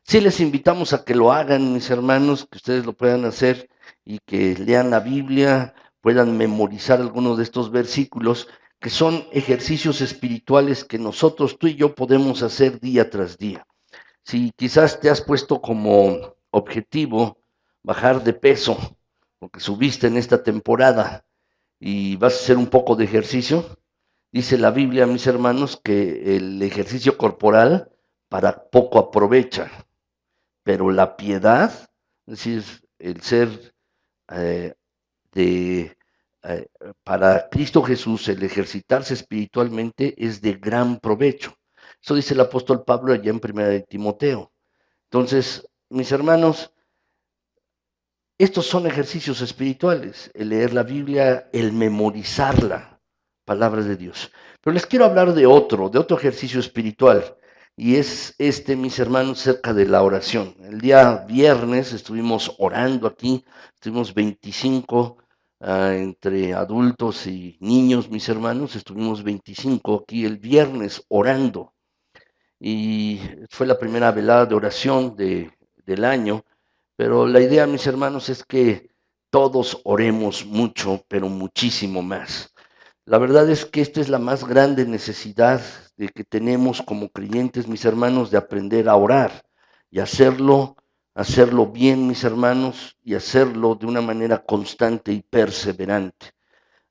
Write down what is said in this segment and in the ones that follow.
Sí les invitamos a que lo hagan, mis hermanos, que ustedes lo puedan hacer y que lean la Biblia, puedan memorizar algunos de estos versículos, que son ejercicios espirituales que nosotros, tú y yo, podemos hacer día tras día. Si quizás te has puesto como objetivo bajar de peso, porque subiste en esta temporada y vas a hacer un poco de ejercicio, dice la Biblia, mis hermanos, que el ejercicio corporal para poco aprovecha, pero la piedad, es decir, el ser eh, de, eh, para Cristo Jesús, el ejercitarse espiritualmente es de gran provecho. Eso dice el apóstol Pablo allá en 1 de Timoteo. Entonces, mis hermanos, estos son ejercicios espirituales, el leer la Biblia, el memorizarla, palabras de Dios. Pero les quiero hablar de otro ejercicio espiritual, y es este, mis hermanos, cerca de la oración. El día viernes estuvimos orando aquí, estuvimos 25 entre adultos y niños, mis hermanos, estuvimos 25 aquí el viernes orando, y fue la primera velada de oración del año. Pero la idea, mis hermanos, es que todos oremos mucho, pero muchísimo más. La verdad es que esta es la más grande necesidad de que tenemos como creyentes, mis hermanos, de aprender a orar y hacerlo bien, mis hermanos, y hacerlo de una manera constante y perseverante.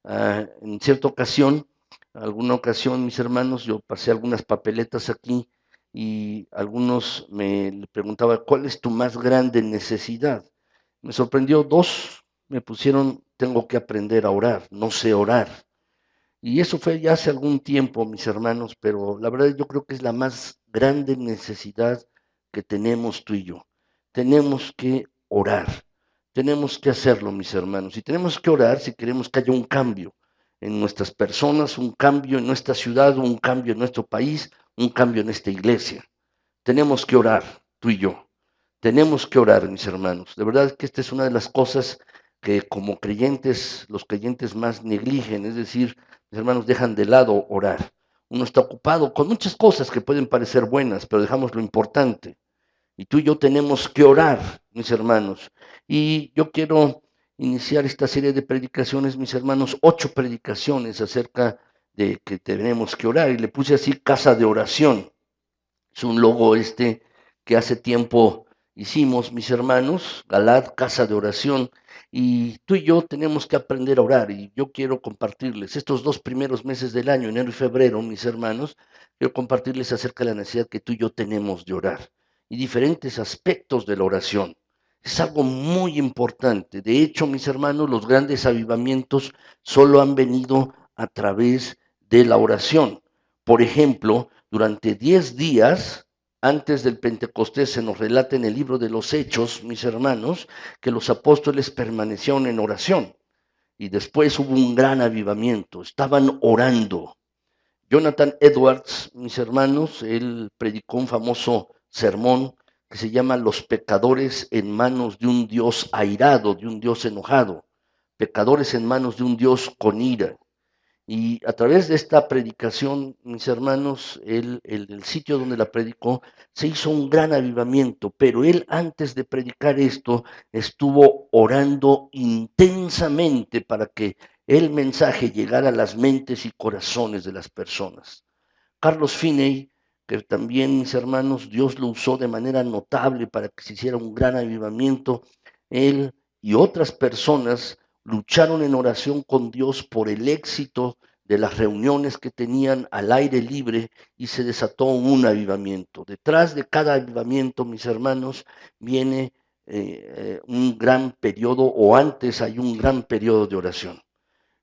En cierta ocasión, alguna ocasión, mis hermanos, yo pasé algunas papeletas aquí y algunos me preguntaban, ¿cuál es tu más grande necesidad? Me sorprendió dos, me pusieron, tengo que aprender a orar, no sé orar. Y eso fue ya hace algún tiempo, mis hermanos, pero la verdad yo creo que es la más grande necesidad que tenemos tú y yo. Tenemos que orar, tenemos que hacerlo, mis hermanos, y tenemos que orar si queremos que haya un cambio en nuestras personas, un cambio en nuestra ciudad, un cambio en nuestro país, un cambio en esta iglesia. Tenemos que orar, tú y yo. Tenemos que orar, mis hermanos. De verdad que esta es una de las cosas que como creyentes, los creyentes más negligen, es decir, mis hermanos dejan de lado orar. Uno está ocupado con muchas cosas que pueden parecer buenas, pero dejamos lo importante. Y tú y yo tenemos que orar, mis hermanos. Y yo quiero iniciar esta serie de predicaciones, mis hermanos, 8 predicaciones acerca de que tenemos que orar. Y le puse así casa de oración. Es un logo que hace tiempo hicimos, mis hermanos, Galad, casa de oración, y tú y yo tenemos que aprender a orar, y yo quiero compartirles estos 2 primeros meses del año, enero y febrero, mis hermanos, quiero compartirles acerca de la necesidad que tú y yo tenemos de orar, y diferentes aspectos de la oración. Es algo muy importante. De hecho, mis hermanos, los grandes avivamientos solo han venido a través de la oración. Por ejemplo, durante 10 días antes del Pentecostés se nos relata en el libro de los Hechos, mis hermanos, que los apóstoles permanecieron en oración y después hubo un gran avivamiento, estaban orando. Jonathan Edwards, mis hermanos, él predicó un famoso sermón que se llama Los pecadores en manos de un Dios airado, de un Dios enojado, pecadores en manos de un Dios con ira. Y a través de esta predicación, mis hermanos, el sitio donde la predicó, se hizo un gran avivamiento, pero él antes de predicar esto estuvo orando intensamente para que el mensaje llegara a las mentes y corazones de las personas. Carlos Finney, que también, mis hermanos, Dios lo usó de manera notable para que se hiciera un gran avivamiento, él y otras personas lucharon en oración con Dios por el éxito de las reuniones que tenían al aire libre y se desató un avivamiento. Detrás de cada avivamiento, mis hermanos, viene un gran periodo o antes hay un gran periodo de oración.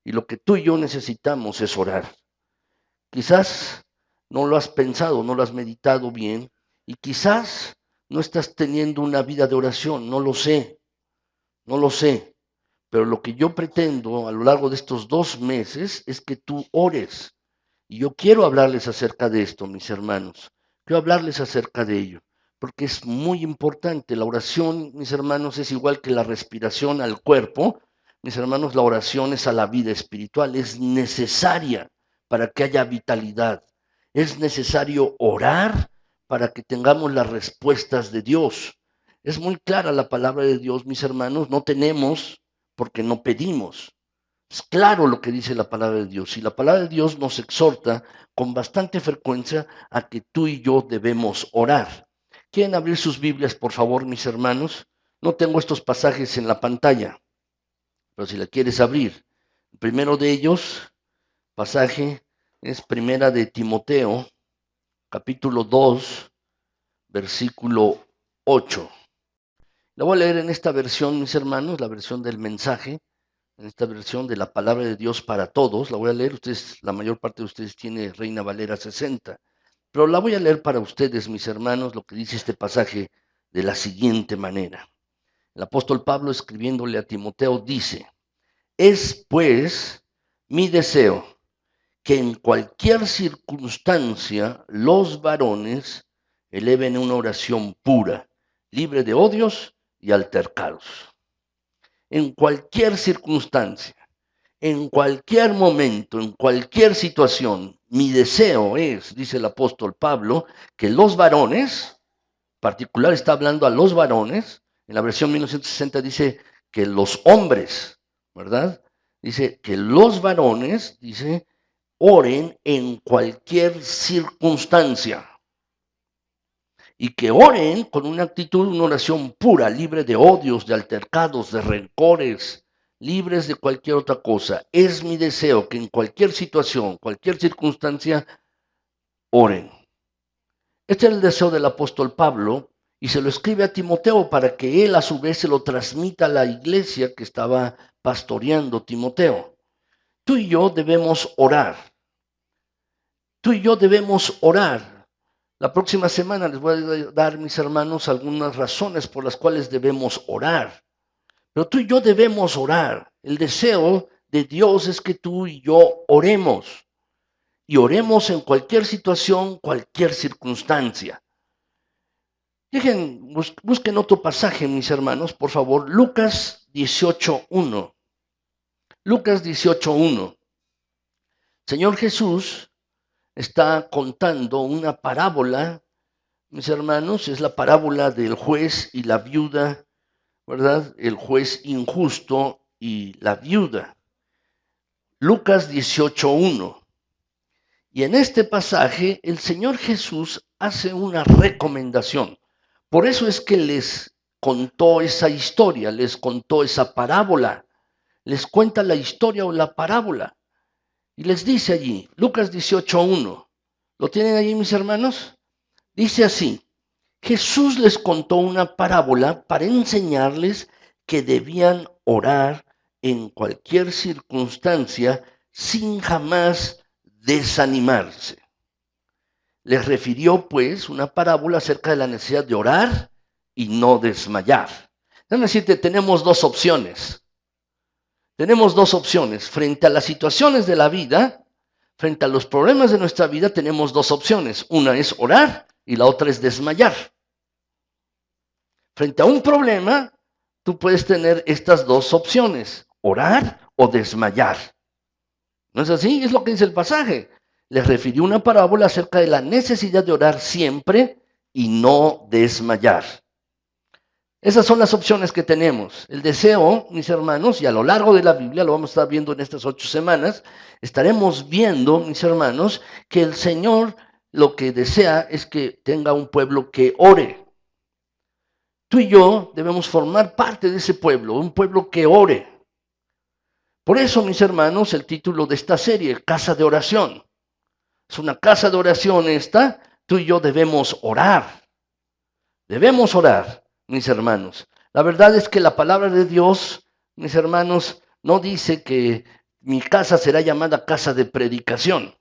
Y lo que tú y yo necesitamos es orar. Quizás no lo has pensado, no lo has meditado bien y quizás no estás teniendo una vida de oración, no lo sé, no lo sé. Pero lo que yo pretendo a lo largo de estos 2 meses es que tú ores. Y yo quiero hablarles acerca de esto, mis hermanos. Quiero hablarles acerca de ello, porque es muy importante. La oración, mis hermanos, es igual que la respiración al cuerpo. Mis hermanos, la oración es a la vida espiritual, es necesaria para que haya vitalidad. Es necesario orar para que tengamos las respuestas de Dios. Es muy clara la palabra de Dios, mis hermanos, no tenemos porque no pedimos. Es claro lo que dice la palabra de Dios. Y la palabra de Dios nos exhorta con bastante frecuencia a que tú y yo debemos orar. ¿Quieren abrir sus Biblias, por favor, mis hermanos? No tengo estos pasajes en la pantalla, pero si la quieres abrir. El primero de ellos, pasaje, es Primera de Timoteo, capítulo 2, versículo 8. La voy a leer en esta versión, mis hermanos, la versión del mensaje, en esta versión de la palabra de Dios para todos. La voy a leer, ustedes, la mayor parte de ustedes tiene Reina Valera 60, pero la voy a leer para ustedes, mis hermanos, lo que dice este pasaje de la siguiente manera. El apóstol Pablo, escribiéndole a Timoteo, dice: es pues mi deseo que en cualquier circunstancia los varones eleven una oración pura, libre de odios y altercados. En cualquier circunstancia, en cualquier momento, en cualquier situación, mi deseo es, dice el apóstol Pablo, que los varones, particular está hablando a los varones, en la versión 1960 dice que los hombres, ¿verdad? Dice que los varones, dice, oren en cualquier circunstancia. Y que oren con una actitud, una oración pura, libre de odios, de altercados, de rencores, libres de cualquier otra cosa. Es mi deseo que en cualquier situación, cualquier circunstancia, oren. Este es el deseo del apóstol Pablo y se lo escribe a Timoteo para que él a su vez se lo transmita a la iglesia que estaba pastoreando Timoteo. Tú y yo debemos orar. Tú y yo debemos orar. La próxima semana les voy a dar, mis hermanos, algunas razones por las cuales debemos orar. Pero tú y yo debemos orar. El deseo de Dios es que tú y yo oremos. Y oremos en cualquier situación, cualquier circunstancia. Busquen otro pasaje, mis hermanos, por favor. Lucas 18:1. Lucas 18:1. Señor Jesús está contando una parábola, mis hermanos, es la parábola del juez y la viuda, ¿verdad? El juez injusto y la viuda. Lucas 18:1. Y en este pasaje el Señor Jesús hace una recomendación. Por eso es que les contó esa historia, les contó esa parábola, les cuenta la historia o la parábola. Y les dice allí, Lucas 18:1, ¿lo tienen allí, mis hermanos? Dice así: Jesús les contó una parábola para enseñarles que debían orar en cualquier circunstancia sin jamás desanimarse. Les refirió, pues, una parábola acerca de la necesidad de orar y no desmayar. Déjame decirte, tenemos dos opciones. Tenemos dos opciones. Frente a las situaciones de la vida, frente a los problemas de nuestra vida, tenemos dos opciones. Una es orar y la otra es desmayar. Frente a un problema, tú puedes tener estas dos opciones, orar o desmayar. ¿No es así? Es lo que dice el pasaje. Les refirió una parábola acerca de la necesidad de orar siempre y no desmayar. Esas son las opciones que tenemos. El deseo, mis hermanos, y a lo largo de la Biblia, lo vamos a estar viendo en estas 8 semanas, estaremos viendo, mis hermanos, que el Señor lo que desea es que tenga un pueblo que ore. Tú y yo debemos formar parte de ese pueblo, un pueblo que ore. Por eso, mis hermanos, el título de esta serie, Casa de Oración. Es una casa de oración esta, tú y yo debemos orar. Debemos orar, mis hermanos. La verdad es que la palabra de Dios, mis hermanos, no dice que mi casa será llamada casa de predicación.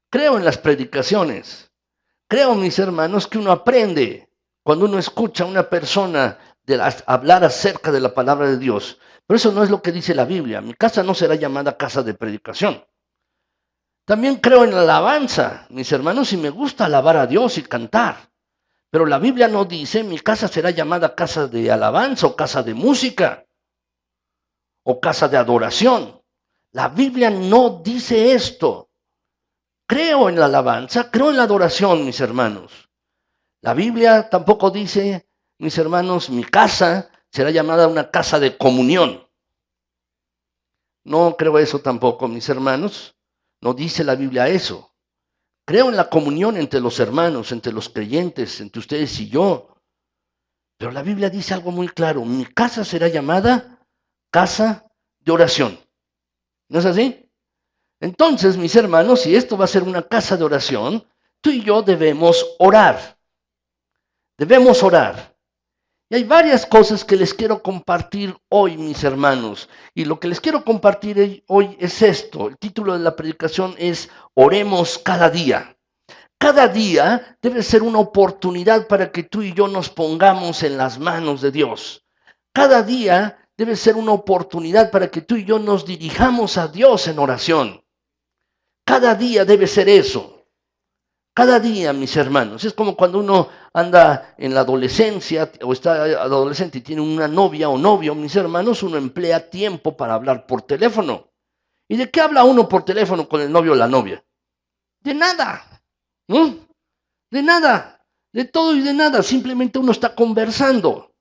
Creo en las predicaciones. Creo, mis hermanos, que uno aprende cuando uno escucha a una persona hablar acerca de la palabra de Dios. Pero eso no es lo que dice la Biblia. Mi casa no será llamada casa de predicación. También creo en la alabanza, mis hermanos, y me gusta alabar a Dios y cantar. Pero la Biblia no dice, mi casa será llamada casa de alabanza o casa de música o casa de adoración. La Biblia no dice esto. Creo en la alabanza, creo en la adoración, mis hermanos. La Biblia tampoco dice, mis hermanos, mi casa será llamada una casa de comunión. No creo eso tampoco, mis hermanos. No dice la Biblia eso. Creo en la comunión entre los hermanos, entre los creyentes, entre ustedes y yo. Pero la Biblia dice algo muy claro. Mi casa será llamada casa de oración. ¿No es así? Entonces, mis hermanos, si esto va a ser una casa de oración, tú y yo debemos orar. Debemos orar. Y hay varias cosas que les quiero compartir hoy, mis hermanos. Y lo que les quiero compartir hoy es esto. El título de la predicación es Oremos cada día. Cada día debe ser una oportunidad para que tú y yo nos pongamos en las manos de Dios. Cada día debe ser una oportunidad para que tú y yo nos dirijamos a Dios en oración. Cada día debe ser eso. Cada día, mis hermanos. Es como cuando uno anda en la adolescencia o está adolescente y tiene una novia o novio, mis hermanos, uno emplea tiempo para hablar por teléfono. ¿Y de qué habla uno por teléfono con el novio o la novia? De nada. ¿No? De nada. De todo y de nada. Simplemente uno está conversando.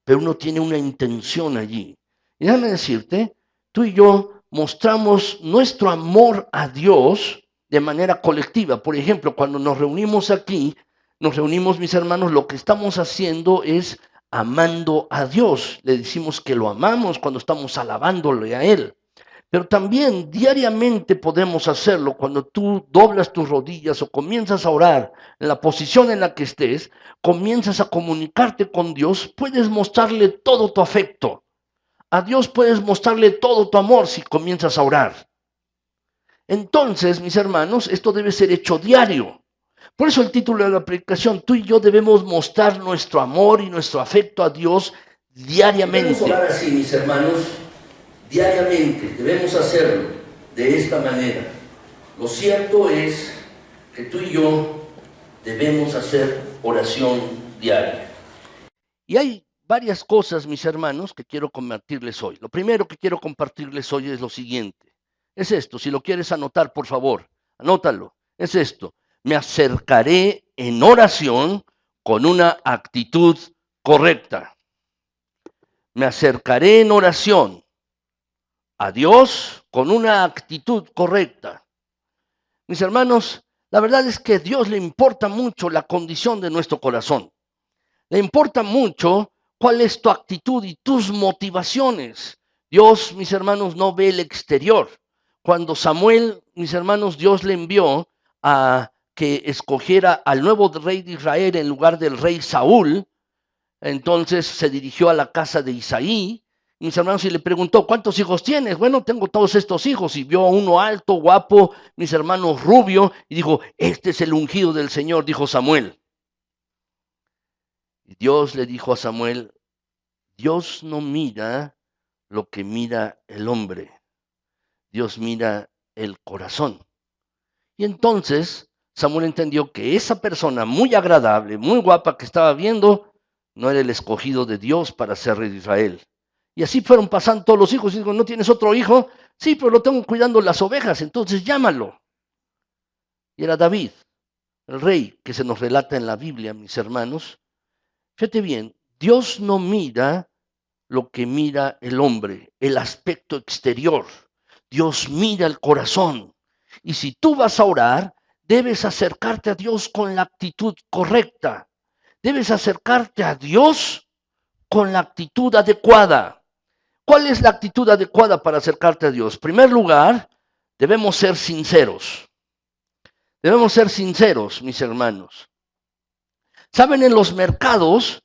Pero uno tiene una intención allí. Y déjame decirte, tú y yo mostramos nuestro amor a Dios de manera colectiva. Por ejemplo, cuando nos reunimos aquí, nos reunimos, mis hermanos, lo que estamos haciendo es amando a Dios. Le decimos que lo amamos cuando estamos alabándole a Él. Pero también diariamente podemos hacerlo cuando tú doblas tus rodillas o comienzas a orar en la posición en la que estés, comienzas a comunicarte con Dios, puedes mostrarle todo tu afecto. A Dios puedes mostrarle todo tu amor si comienzas a orar. Entonces, mis hermanos, esto debe ser hecho diario. Por eso el título de la predicación, tú y yo debemos mostrar nuestro amor y nuestro afecto a Dios diariamente. Debemos orar así, mis hermanos, diariamente. Debemos hacerlo de esta manera. Lo cierto es que tú y yo debemos hacer oración diaria. Y hay varias cosas, mis hermanos, que quiero compartirles hoy. Lo primero que quiero compartirles hoy es lo siguiente. Es esto, si lo quieres anotar, por favor, anótalo. Es esto, me acercaré en oración con una actitud correcta. Me acercaré en oración a Dios con una actitud correcta. Mis hermanos, la verdad es que a Dios le importa mucho la condición de nuestro corazón. Le importa mucho cuál es tu actitud y tus motivaciones. Dios, mis hermanos, no ve el exterior. Cuando Samuel, mis hermanos, Dios le envió a que escogiera al nuevo rey de Israel en lugar del rey Saúl, entonces se dirigió a la casa de Isaí, mis hermanos, y le preguntó, ¿cuántos hijos tienes? Bueno, tengo todos estos hijos. Y vio a uno alto, guapo, mis hermanos, rubio, y dijo, este es el ungido del Señor, dijo Samuel. Y Dios le dijo a Samuel, Dios no mira lo que mira el hombre, Dios mira el corazón. Y entonces Samuel entendió que esa persona muy agradable, muy guapa que estaba viendo, no era el escogido de Dios para ser rey de Israel. Y así fueron pasando todos los hijos. Y digo, ¿no tienes otro hijo? Sí, pero lo tengo cuidando las ovejas, entonces llámalo. Y era David, el rey que se nos relata en la Biblia, mis hermanos. Fíjate bien, Dios no mira lo que mira el hombre, el aspecto exterior. Dios mira el corazón. Y si tú vas a orar, debes acercarte a Dios con la actitud correcta. Debes acercarte a Dios con la actitud adecuada. ¿Cuál es la actitud adecuada para acercarte a Dios? En primer lugar, debemos ser sinceros. Debemos ser sinceros, mis hermanos. ¿Saben? En los mercados,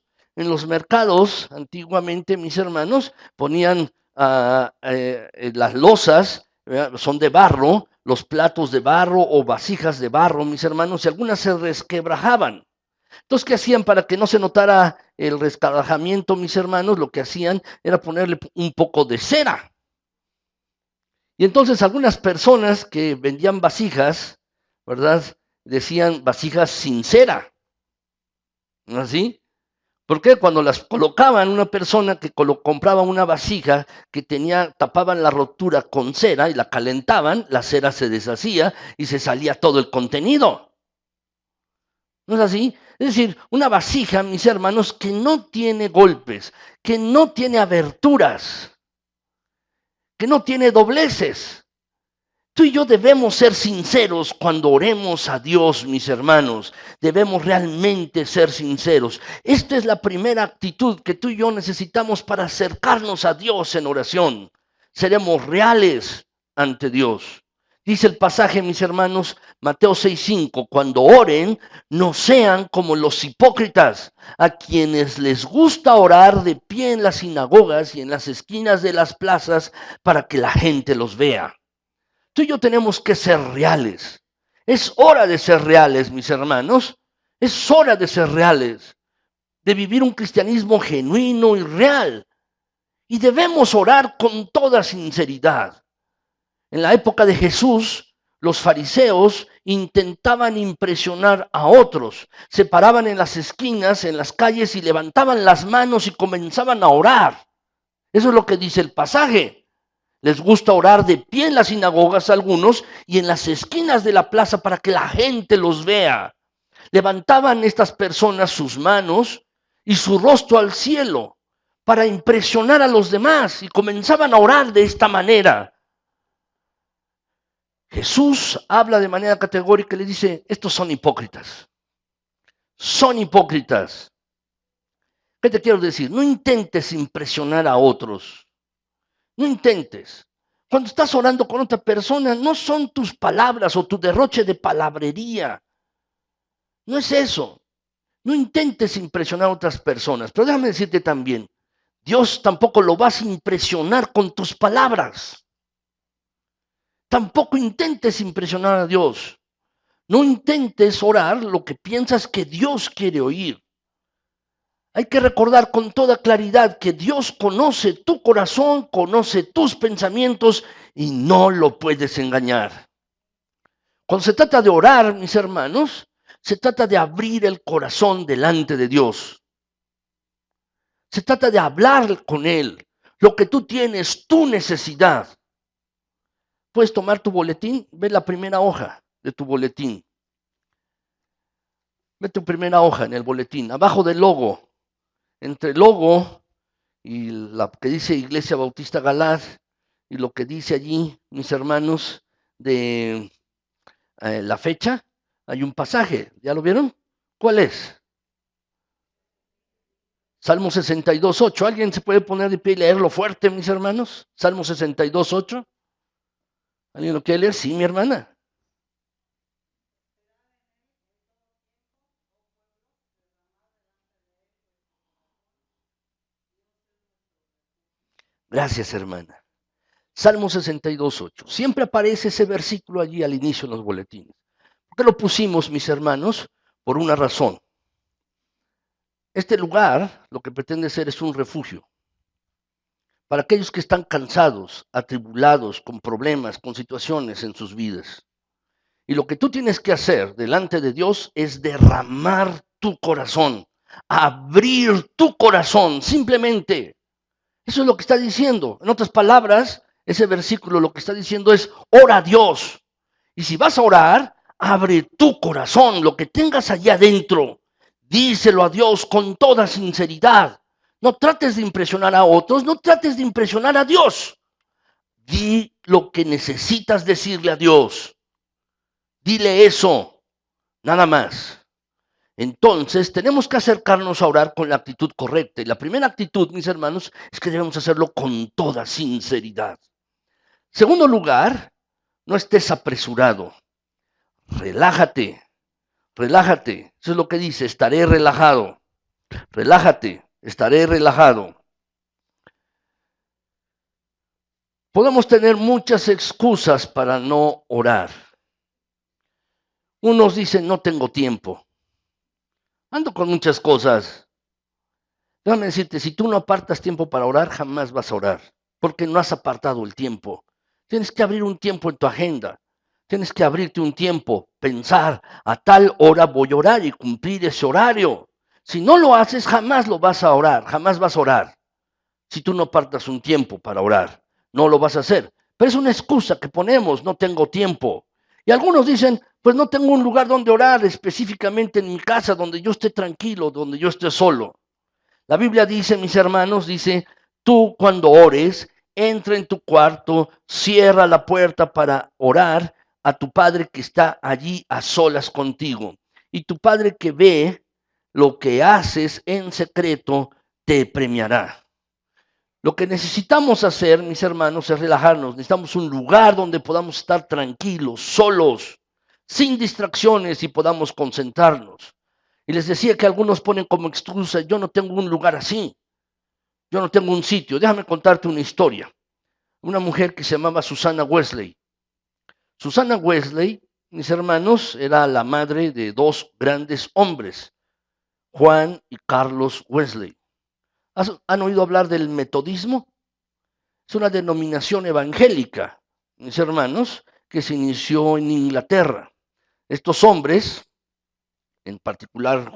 antiguamente, mis hermanos, ponían las losas, son de barro, los platos de barro o vasijas de barro, mis hermanos, y algunas se resquebrajaban. Entonces, ¿qué hacían para que no se notara el resquebrajamiento, mis hermanos? Lo que hacían era ponerle un poco de cera. Y entonces algunas personas que vendían vasijas, ¿verdad? Decían vasijas sin cera. ¿No así? Porque cuando las colocaban, una persona que compraba una vasija que tapaban la rotura con cera y la calentaban, la cera se deshacía y se salía todo el contenido. ¿No es así? Es decir, una vasija, mis hermanos, que no tiene golpes, que no tiene aberturas, que no tiene dobleces. Tú y yo debemos ser sinceros cuando oremos a Dios, mis hermanos. Debemos realmente ser sinceros. Esta es la primera actitud que tú y yo necesitamos para acercarnos a Dios en oración. Seremos reales ante Dios. Dice el pasaje, mis hermanos, Mateo 6:5, cuando oren, no sean como los hipócritas, a quienes les gusta orar de pie en las sinagogas y en las esquinas de las plazas para que la gente los vea. Tú y yo tenemos que ser reales. Es hora de ser reales, mis hermanos. Es hora de ser reales, de vivir un cristianismo genuino y real. Y debemos orar con toda sinceridad. En la época de Jesús, los fariseos intentaban impresionar a otros. Se paraban en las esquinas, en las calles y levantaban las manos y comenzaban a orar. Eso es lo que dice el pasaje. Les gusta orar de pie en las sinagogas algunos y en las esquinas de la plaza para que la gente los vea. Levantaban estas personas sus manos y su rostro al cielo para impresionar a los demás y comenzaban a orar de esta manera. Jesús habla de manera categórica y le dice, estos son hipócritas. Son hipócritas. ¿Qué te quiero decir? No intentes impresionar a otros. No intentes. Cuando estás orando con otra persona, no son tus palabras o tu derroche de palabrería. No es eso. No intentes impresionar a otras personas. Pero déjame decirte también, Dios tampoco lo vas a impresionar con tus palabras. Tampoco intentes impresionar a Dios. No intentes orar lo que piensas que Dios quiere oír. Hay que recordar con toda claridad que Dios conoce tu corazón, conoce tus pensamientos y no lo puedes engañar. Cuando se trata de orar, mis hermanos, se trata de abrir el corazón delante de Dios. Se trata de hablar con Él. Lo que tú tienes, tu necesidad. Puedes tomar tu boletín, ve la primera hoja de tu boletín. Ve tu primera hoja en el boletín, abajo del logo. Entre el logo y la que dice Iglesia Bautista Galad y lo que dice allí, mis hermanos, de la fecha, hay un pasaje. ¿Ya lo vieron? ¿Cuál es? Salmo 62:8. ¿Alguien se puede poner de pie y leerlo fuerte, mis hermanos? Salmo 62:8. ¿Alguien lo quiere leer? Sí, mi hermana. Gracias, hermana. Salmo 62:8. Siempre aparece ese versículo allí al inicio en los boletines. ¿Por qué lo pusimos, mis hermanos? Por una razón. Este lugar lo que pretende ser es un refugio para aquellos que están cansados, atribulados, con problemas, con situaciones en sus vidas. Y lo que tú tienes que hacer delante de Dios es derramar tu corazón, abrir tu corazón, simplemente. Eso es lo que está diciendo. En otras palabras, ese versículo lo que está diciendo es, ora a Dios. Y si vas a orar, abre tu corazón, lo que tengas allá adentro. Díselo a Dios con toda sinceridad. No trates de impresionar a otros, no trates de impresionar a Dios. Di lo que necesitas decirle a Dios. Dile eso, nada más. Entonces, tenemos que acercarnos a orar con la actitud correcta. Y la primera actitud, mis hermanos, es que debemos hacerlo con toda sinceridad. Segundo lugar, no estés apresurado. Relájate, relájate. Eso es lo que dice, estaré relajado. Relájate, estaré relajado. Podemos tener muchas excusas para no orar. Unos dicen, no tengo tiempo. Ando con muchas cosas. Déjame decirte, si tú no apartas tiempo para orar, jamás vas a orar, porque no has apartado el tiempo. Tienes que abrir un tiempo en tu agenda. Tienes que abrirte un tiempo, pensar, a tal hora voy a orar y cumplir ese horario. Si no lo haces, jamás lo vas a orar, jamás vas a orar. Si tú no apartas un tiempo para orar, no lo vas a hacer. Pero es una excusa que ponemos, no tengo tiempo. Y algunos dicen, pues no tengo un lugar donde orar específicamente en mi casa, donde yo esté tranquilo, donde yo esté solo. La Biblia dice, mis hermanos, dice, tú cuando ores, entra en tu cuarto, cierra la puerta para orar a tu Padre que está allí a solas contigo. Y tu Padre que ve lo que haces en secreto, te premiará. Lo que necesitamos hacer, mis hermanos, es relajarnos. Necesitamos un lugar donde podamos estar tranquilos, solos, sin distracciones y podamos concentrarnos. Y les decía que algunos ponen como excusa, yo no tengo un lugar así, yo no tengo un sitio. Déjame contarte una historia. Una mujer que se llamaba Susana Wesley. Susana Wesley, mis hermanos, era la madre de dos grandes hombres, Juan y Carlos Wesley. ¿Han oído hablar del metodismo? Es una denominación evangélica, mis hermanos, que se inició en Inglaterra. Estos hombres, en particular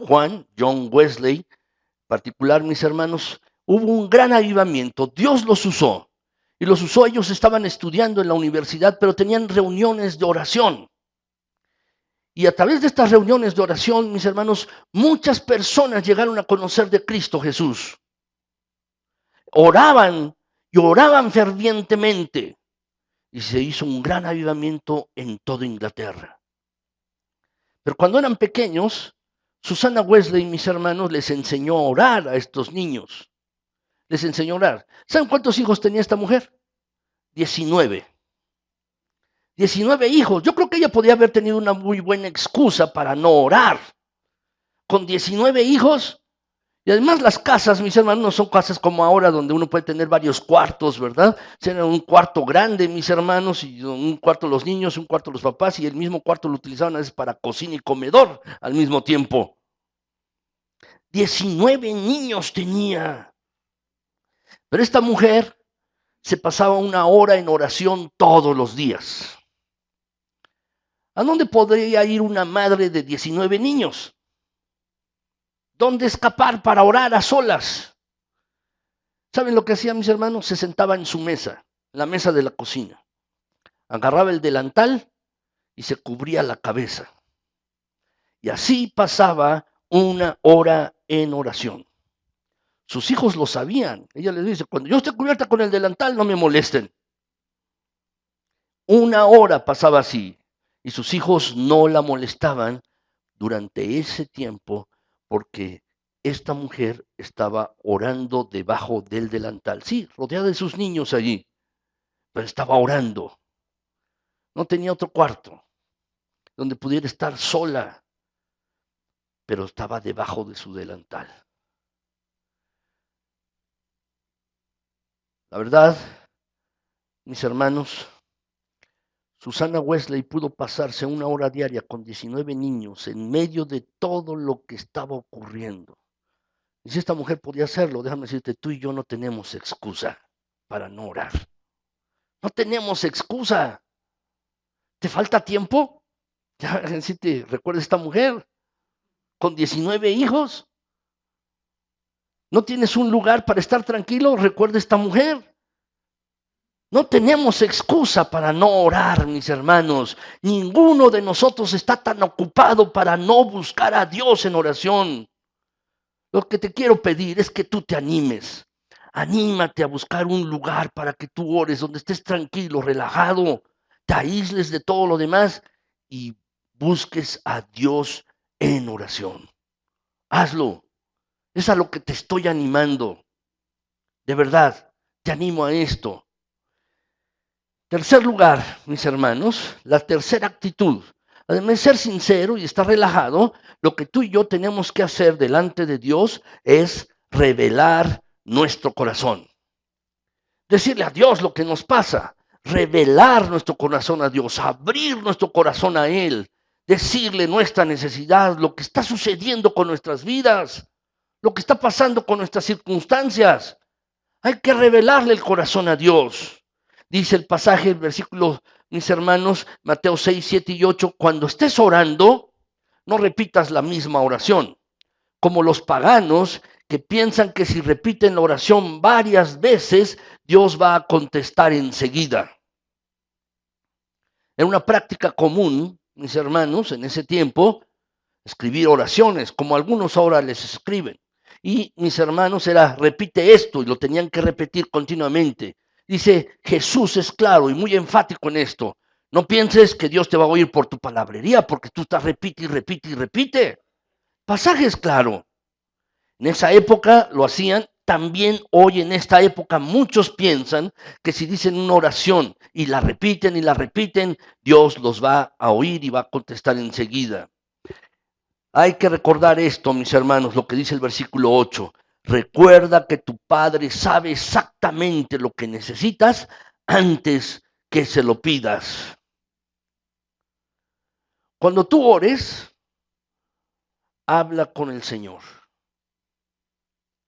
John Wesley, en particular mis hermanos, hubo un gran avivamiento. Dios los usó. Y los usó, ellos estaban estudiando en la universidad, pero tenían reuniones de oración. Y a través de estas reuniones de oración, mis hermanos, muchas personas llegaron a conocer de Cristo Jesús. Oraban y oraban fervientemente. Y se hizo un gran avivamiento en toda Inglaterra. Pero cuando eran pequeños, Susana Wesley, mis hermanos, les enseñó a orar a estos niños. Les enseñó a orar. ¿Saben cuántos hijos tenía esta mujer? 19. 19 hijos. Yo creo que ella podía haber tenido una muy buena excusa para no orar. Con 19 hijos. Y además las casas, mis hermanos, no son casas como ahora donde uno puede tener varios cuartos, ¿verdad? Era un cuarto grande, mis hermanos, y un cuarto los niños, un cuarto los papás, y el mismo cuarto lo utilizaban a veces para cocina y comedor al mismo tiempo. 19 niños tenía. Pero esta mujer se pasaba 1 hora en oración todos los días. ¿A dónde podría ir una madre de 19 niños? ¿Dónde escapar para orar a solas? ¿Saben lo que hacía, mis hermanos? Se sentaba en su mesa, en la mesa de la cocina. Agarraba el delantal y se cubría la cabeza. Y así pasaba 1 hora en oración. Sus hijos lo sabían. Ella les dice, cuando yo esté cubierta con el delantal, no me molesten. 1 hora pasaba así. Y sus hijos no la molestaban durante ese tiempo porque esta mujer estaba orando debajo del delantal. Sí, rodeada de sus niños allí, pero estaba orando. No tenía otro cuarto donde pudiera estar sola, pero estaba debajo de su delantal. La verdad, mis hermanos, Susana Wesley pudo pasarse 1 hora diaria con 19 niños en medio de todo lo que estaba ocurriendo. Y si esta mujer podía hacerlo, déjame decirte, tú y yo no tenemos excusa para no orar. No tenemos excusa. ¿Te falta tiempo? Ya, si te recuerdas esta mujer con 19 hijos. ¿No tienes un lugar para estar tranquilo? Recuerda esta mujer. No tenemos excusa para no orar, mis hermanos. Ninguno de nosotros está tan ocupado para no buscar a Dios en oración. Lo que te quiero pedir es que tú te animes. Anímate a buscar un lugar para que tú ores, donde estés tranquilo, relajado, te aísles de todo lo demás y busques a Dios en oración. Hazlo. Es a lo que te estoy animando. De verdad, te animo a esto. Tercer lugar, mis hermanos, la tercera actitud. Además de ser sincero y estar relajado, lo que tú y yo tenemos que hacer delante de Dios es revelar nuestro corazón. Decirle a Dios lo que nos pasa, revelar nuestro corazón a Dios, abrir nuestro corazón a Él, decirle nuestra necesidad, lo que está sucediendo con nuestras vidas, lo que está pasando con nuestras circunstancias. Hay que revelarle el corazón a Dios. Dice el pasaje, el versículo, mis hermanos, Mateo 6, 7 y 8, cuando estés orando, no repitas la misma oración. como los paganos que piensan que si repiten la oración varias veces, Dios va a contestar enseguida. Era una práctica común, mis hermanos, en ese tiempo, escribir oraciones, como algunos ahora les escriben. Y mis hermanos era, repite esto, y lo tenían que repetir continuamente. Dice, Jesús es claro y muy enfático en esto. No pienses que Dios te va a oír por tu palabrería, porque tú estás repite y repite y repite. Pasaje es claro. En esa época lo hacían, también hoy en esta época muchos piensan que si dicen una oración y la repiten, Dios los va a oír y va a contestar enseguida. Hay que recordar esto, mis hermanos, lo que dice el versículo 8. Recuerda que tu Padre sabe exactamente lo que necesitas antes que se lo pidas. Cuando tú ores, habla con el Señor.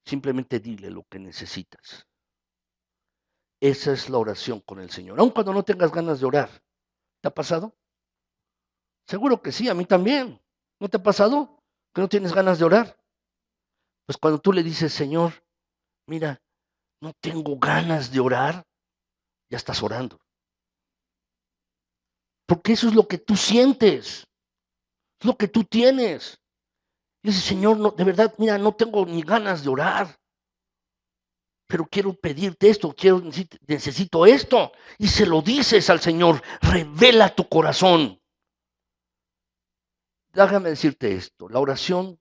Simplemente dile lo que necesitas. Esa es la oración con el Señor. Aun cuando no tengas ganas de orar. ¿Te ha pasado? Seguro que sí, a mí también. ¿No te ha pasado que no tienes ganas de orar? Pues cuando tú le dices, Señor, mira, no tengo ganas de orar, ya estás orando. Porque eso es lo que tú sientes, es lo que tú tienes. Y dices, Señor, no, de verdad, mira, no tengo ni ganas de orar, pero quiero pedirte esto, necesito esto. Y se lo dices al Señor, revela tu corazón. Déjame decirte esto, la oración,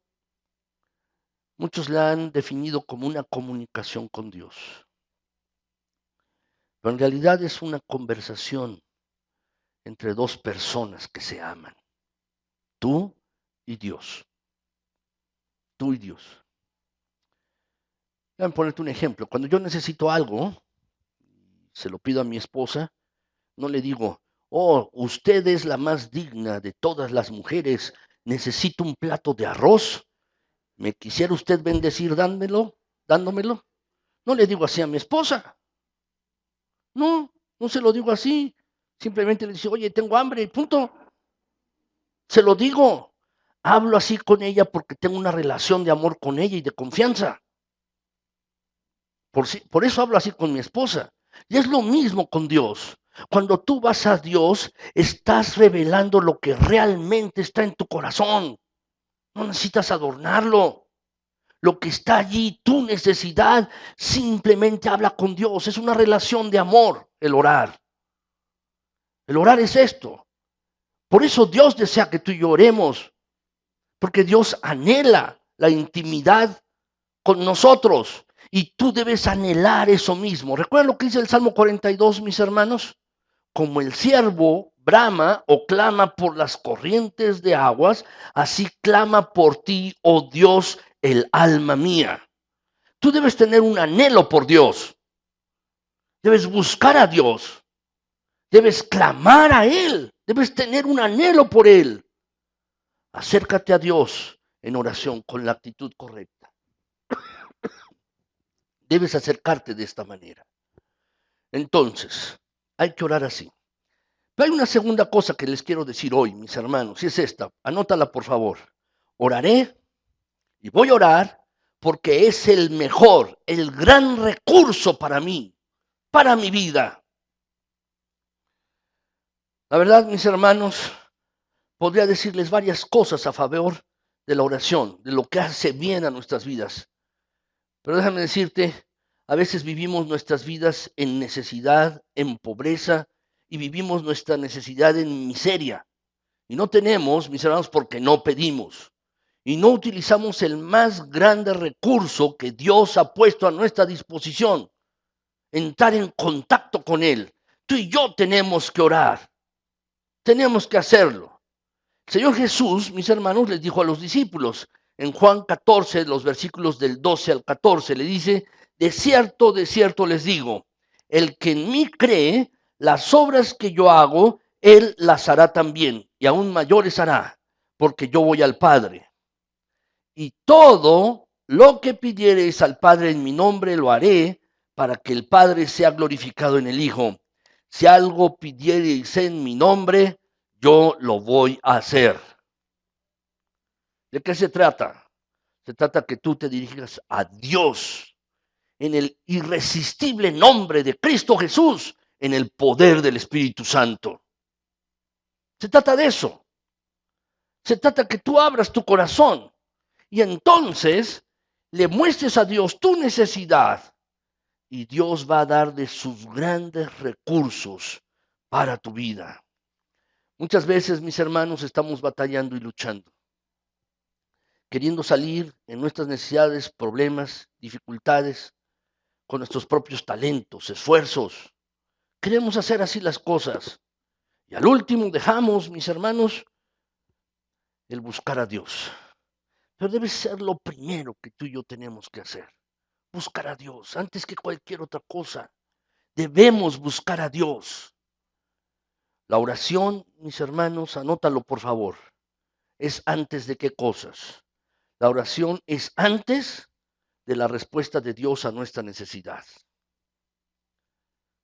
muchos la han definido como una comunicación con Dios, pero en realidad es una conversación entre dos personas que se aman, tú y Dios, tú y Dios. Déjame ponerte un ejemplo, cuando yo necesito algo, se lo pido a mi esposa, no le digo, oh, usted es la más digna de todas las mujeres, necesito un plato de arroz, ¿me quisiera usted bendecir dándomelo? No le digo así a mi esposa. No, no se lo digo así. Simplemente le digo, oye, tengo hambre, punto. Se lo digo. Hablo así con ella porque tengo una relación de amor con ella y de confianza. Por eso hablo así con mi esposa. Y es lo mismo con Dios. Cuando tú vas a Dios, estás revelando lo que realmente está en tu corazón. No necesitas adornarlo. Lo que está allí, tu necesidad, simplemente habla con Dios. Es una relación de amor el orar. El orar es esto. Por eso Dios desea que tú y yo oremos, porque Dios anhela la intimidad con nosotros y tú debes anhelar eso mismo. ¿Recuerdan lo que dice el Salmo 42, mis hermanos? Como el siervo brama o clama por las corrientes de aguas, así clama por ti, oh Dios, el alma mía. Tú debes tener un anhelo por Dios. Debes buscar a Dios. Debes clamar a Él. Debes tener un anhelo por Él. Acércate a Dios en oración con la actitud correcta. Debes acercarte de esta manera. Entonces, hay que orar así. Pero hay una segunda cosa que les quiero decir hoy, mis hermanos, y es esta. Anótala, por favor. Oraré y voy a orar porque es el mejor, el gran recurso para mí, para mi vida. La verdad, mis hermanos, podría decirles varias cosas a favor de la oración, de lo que hace bien a nuestras vidas. Pero déjame decirte, a veces vivimos nuestras vidas en necesidad, en pobreza, y vivimos nuestra necesidad en miseria. Y no tenemos, mis hermanos, porque no pedimos. Y no utilizamos el más grande recurso que Dios ha puesto a nuestra disposición, entrar en contacto con Él. Tú y yo tenemos que orar, tenemos que hacerlo. El Señor Jesús, mis hermanos, les dijo a los discípulos, en Juan 14, los versículos del 12 al 14, le dice, de cierto les digo, el que en mí cree, las obras que yo hago, él las hará también, y aún mayores hará, porque yo voy al Padre. Y todo lo que pidiereis al Padre en mi nombre, lo haré, para que el Padre sea glorificado en el Hijo. Si algo pidiereis en mi nombre, yo lo voy a hacer. ¿De qué se trata? Se trata que tú te dirijas a Dios en el irresistible nombre de Cristo Jesús, en el poder del Espíritu Santo. Se trata de eso. Se trata que tú abras tu corazón y entonces le muestres a Dios tu necesidad y Dios va a dar de sus grandes recursos para tu vida. Muchas veces, mis hermanos, estamos batallando y luchando, queriendo salir en nuestras necesidades, problemas, dificultades, con nuestros propios talentos, esfuerzos. Queremos hacer así las cosas. Y al último dejamos, mis hermanos, el buscar a Dios. Pero debe ser lo primero que tú y yo tenemos que hacer. Buscar a Dios antes que cualquier otra cosa. Debemos buscar a Dios. La oración, mis hermanos, anótalo por favor, es antes de qué cosas. La oración es antes de la respuesta de Dios a nuestra necesidad.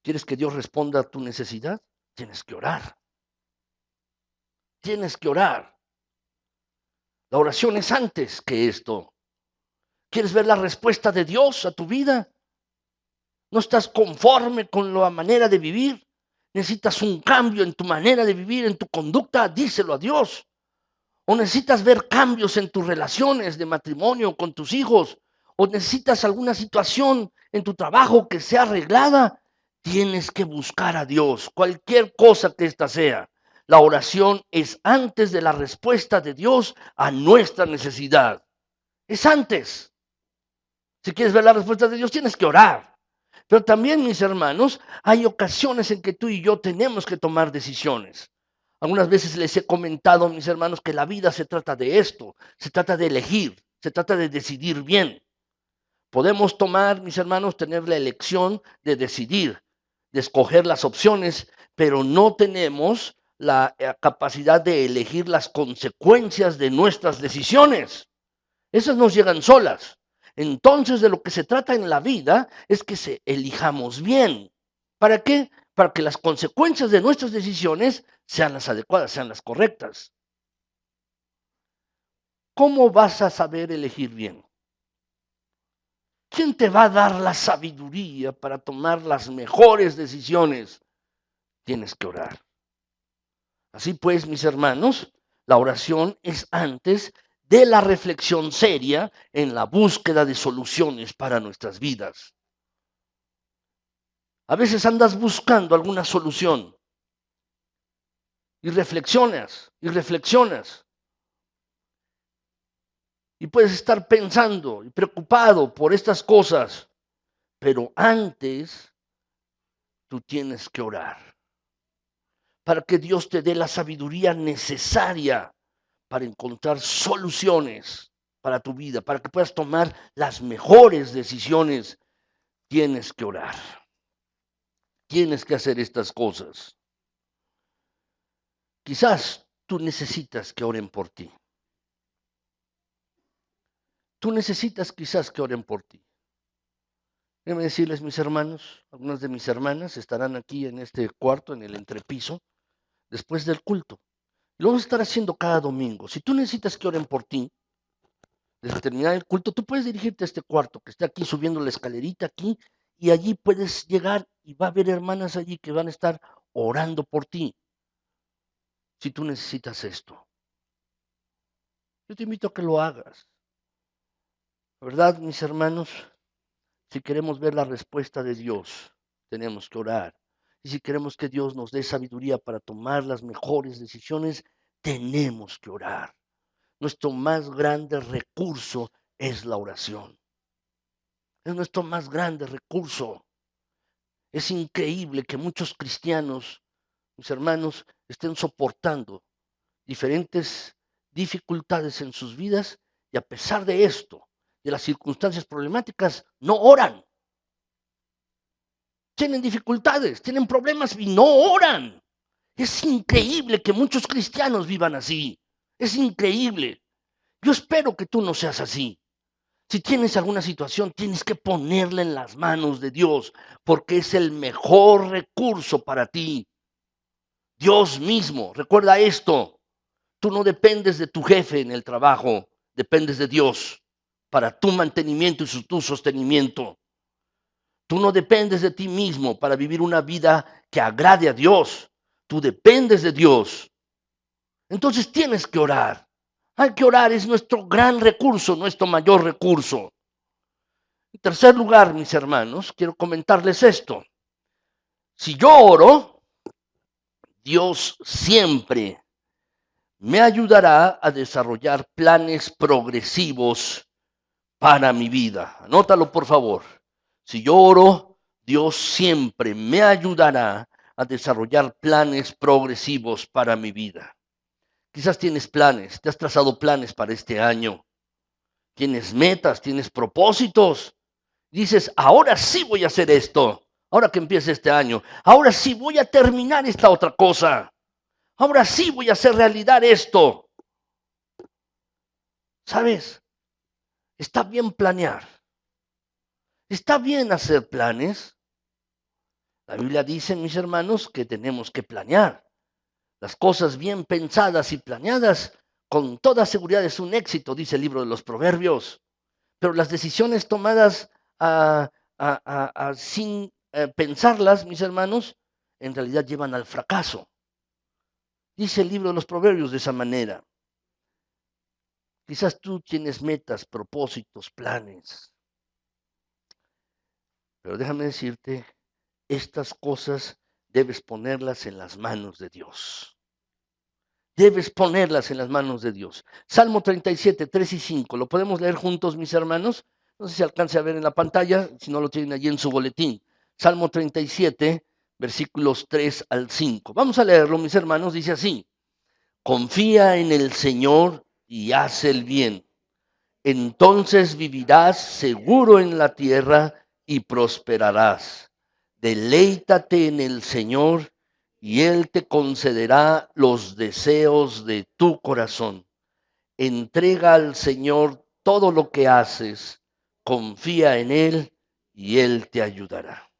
¿Quieres que Dios responda a tu necesidad? Tienes que orar. Tienes que orar. La oración es antes que esto. ¿Quieres ver la respuesta de Dios a tu vida? ¿No estás conforme con la manera de vivir? ¿Necesitas un cambio en tu manera de vivir, en tu conducta? Díselo a Dios. ¿O necesitas ver cambios en tus relaciones de matrimonio con tus hijos? ¿O necesitas alguna situación en tu trabajo que sea arreglada? Tienes que buscar a Dios, cualquier cosa que ésta sea. La oración es antes de la respuesta de Dios a nuestra necesidad. Es antes. Si quieres ver la respuesta de Dios, tienes que orar. Pero también, mis hermanos, hay ocasiones en que tú y yo tenemos que tomar decisiones. Algunas veces les he comentado, mis hermanos, que la vida se trata de esto, se trata de elegir, se trata de decidir bien. Podemos tomar, mis hermanos, tener la elección de decidir, de escoger las opciones, pero no tenemos la capacidad de elegir las consecuencias de nuestras decisiones. Esas nos llegan solas. Entonces, de lo que se trata en la vida es que se elijamos bien. ¿Para qué? Para que las consecuencias de nuestras decisiones sean las adecuadas, sean las correctas. ¿Cómo vas a saber elegir bien? ¿Quién te va a dar la sabiduría para tomar las mejores decisiones? Tienes que orar. Así pues, mis hermanos, la oración es antes de la reflexión seria en la búsqueda de soluciones para nuestras vidas. A veces andas buscando alguna solución y reflexionas, y puedes estar pensando y preocupado por estas cosas, pero antes tú tienes que orar para que Dios te dé la sabiduría necesaria para encontrar soluciones para tu vida, para que puedas tomar las mejores decisiones. Tienes que orar, tienes que hacer estas cosas. Quizás tú necesitas que oren por ti. Tú necesitas quizás que oren por ti. Déjenme decirles, mis hermanos, algunas de mis hermanas estarán aquí en este cuarto, en el entrepiso, después del culto. Lo vamos a estar haciendo cada domingo. Si tú necesitas que oren por ti, desde terminar el culto, tú puedes dirigirte a este cuarto que está aquí subiendo la escalerita aquí y allí puedes llegar y va a haber hermanas allí que van a estar orando por ti. Si tú necesitas esto, yo te invito a que lo hagas. ¿Verdad, mis hermanos? Si queremos ver la respuesta de Dios, tenemos que orar. Y si queremos que Dios nos dé sabiduría para tomar las mejores decisiones, tenemos que orar. Nuestro más grande recurso es la oración. Es nuestro más grande recurso. Es increíble que muchos cristianos, mis hermanos, estén soportando diferentes dificultades en sus vidas y a pesar de esto, de las circunstancias problemáticas, no oran. Tienen dificultades, tienen problemas y no oran. Es increíble que muchos cristianos vivan así. Es increíble. Yo espero que tú no seas así. Si tienes alguna situación, tienes que ponerla en las manos de Dios, porque es el mejor recurso para ti. Dios mismo, recuerda esto, tú no dependes de tu jefe en el trabajo, dependes de Dios. para tu mantenimiento y tu sostenimiento. Tú no dependes de ti mismo para vivir una vida que agrade a Dios. Tú dependes de Dios. Entonces tienes que orar. Hay que orar, es nuestro gran recurso, nuestro mayor recurso. En tercer lugar, mis hermanos, quiero comentarles esto. Si yo oro, Dios siempre me ayudará a desarrollar planes progresivos para mi vida. Anótalo, por favor. Si yo oro, Dios siempre me ayudará a desarrollar planes progresivos para mi vida. Quizás tienes planes, te has trazado planes para este año. Tienes metas, tienes propósitos. Dices, ahora sí voy a hacer esto. Ahora que empiece este año. Ahora sí voy a terminar esta otra cosa. Ahora sí voy a hacer realidad esto. ¿Sabes? Está bien planear. Está bien hacer planes. La Biblia dice, mis hermanos, que tenemos que planear. Las cosas bien pensadas y planeadas, con toda seguridad es un éxito, dice el libro de los Proverbios. Pero las decisiones tomadas sin pensarlas, mis hermanos, en realidad llevan al fracaso. Dice el libro de los Proverbios de esa manera. Quizás tú tienes metas, propósitos, planes. Pero déjame decirte, estas cosas debes ponerlas en las manos de Dios. Debes ponerlas en las manos de Dios. Salmo 37, 3 y 5. ¿Lo podemos leer juntos, mis hermanos? No sé si alcance a ver en la pantalla, si no lo tienen allí en su boletín. Salmo 37, versículos 3 al 5. Vamos a leerlo, mis hermanos. Dice así. Confía en el Señor y haz el bien. Entonces vivirás seguro en la tierra y prosperarás. Deleítate en el Señor y Él te concederá los deseos de tu corazón. Entrega al Señor todo lo que haces, confía en Él y Él te ayudará.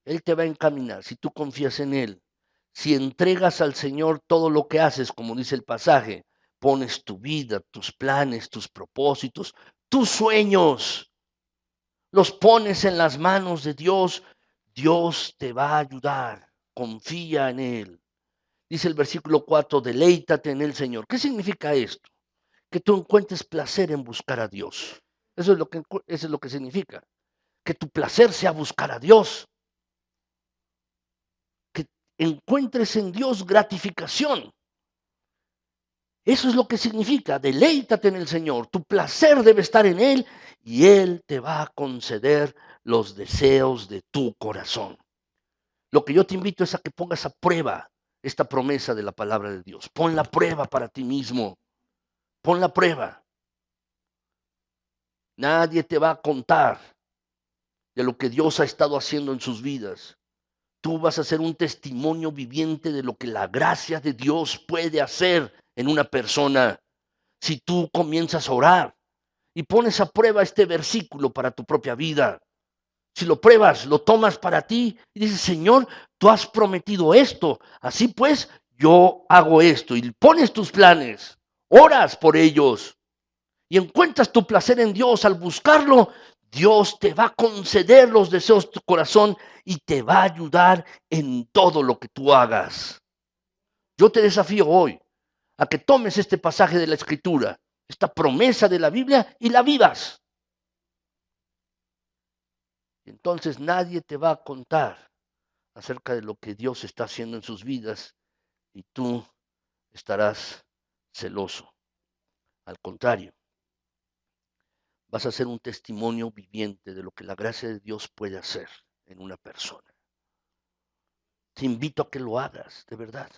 Él te va a encaminar si tú confías en Él. Si entregas al Señor todo lo que haces, como dice el pasaje, pones tu vida, tus planes, tus propósitos, tus sueños, los pones en las manos de Dios, Dios te va a ayudar. Confía en Él. Dice el versículo 4, deleítate en el Señor. ¿Qué significa esto? Que tú encuentres placer en buscar a Dios. Eso es lo que significa. Que tu placer sea buscar a Dios. Que encuentres en Dios gratificación. Eso es lo que significa, deleítate en el Señor. Tu placer debe estar en Él y Él te va a conceder los deseos de tu corazón. Lo que yo te invito es a que pongas a prueba esta promesa de la palabra de Dios. Pon la prueba para ti mismo. Pon la prueba. Nadie te va a contar de lo que Dios ha estado haciendo en sus vidas. Tú vas a ser un testimonio viviente de lo que la gracia de Dios puede hacer en una persona. Si tú comienzas a orar y pones a prueba este versículo para tu propia vida, si lo pruebas, lo tomas para ti y dices, Señor, tú has prometido esto, así pues yo hago esto y pones tus planes, oras por ellos y encuentras tu placer en Dios al buscarlo, Dios te va a conceder los deseos de tu corazón y te va a ayudar en todo lo que tú hagas. Yo te desafío hoy a que tomes este pasaje de la Escritura, esta promesa de la Biblia y la vivas. Entonces nadie te va a contar acerca de lo que Dios está haciendo en sus vidas y tú estarás celoso. Al contrario, vas a ser un testimonio viviente de lo que la gracia de Dios puede hacer en una persona. Te invito a que lo hagas, de verdad.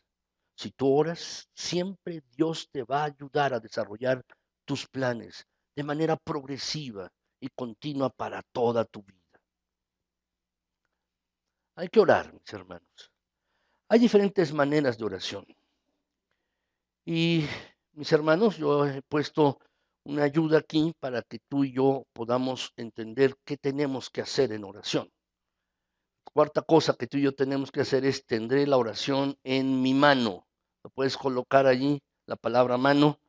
Si tú oras, siempre Dios te va a ayudar a desarrollar tus planes de manera progresiva y continua para toda tu vida. Hay que orar, mis hermanos. Hay diferentes maneras de oración. Y, mis hermanos, yo he puesto una ayuda aquí para que tú y yo podamos entender qué tenemos que hacer en oración. Cuarta cosa que tú y yo tenemos que hacer es tendré la oración en mi mano. Lo puedes colocar allí, la palabra mano.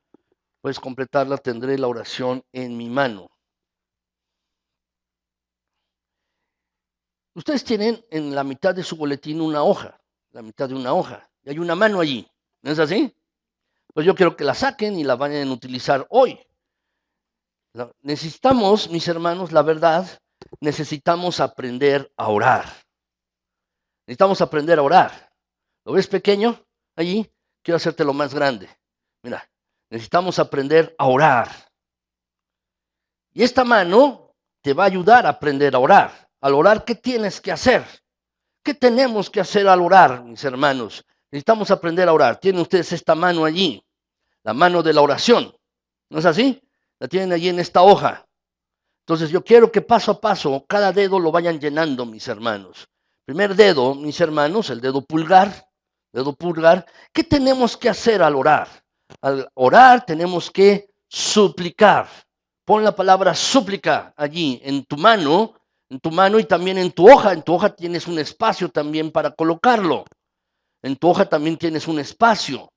puedes completarla, tendré la oración en mi mano. Ustedes tienen en la mitad de su boletín una hoja, la mitad de una hoja, y hay una mano allí, ¿no es así? Pues yo quiero que la saquen y la vayan a utilizar hoy. Necesitamos, mis hermanos, la verdad, necesitamos aprender a orar. Necesitamos aprender a orar. ¿Lo ves pequeño allí? Quiero hacértelo más grande. Mira, necesitamos aprender a orar. Y esta mano te va a ayudar a aprender a orar. Al orar, ¿qué tienes que hacer? ¿Qué tenemos que hacer al orar, mis hermanos? Necesitamos aprender a orar. Tienen ustedes esta mano allí, la mano de la oración. ¿No es así? La tienen allí en esta hoja. Entonces yo quiero que paso a paso cada dedo lo vayan llenando, mis hermanos. Primer dedo, mis hermanos, el dedo pulgar. Dedo pulgar. ¿Qué tenemos que hacer al orar? Al orar tenemos que suplicar. Pon la palabra súplica allí en tu mano y también en tu hoja. En tu hoja tienes un espacio también para colocarlo. En tu hoja también tienes un espacio.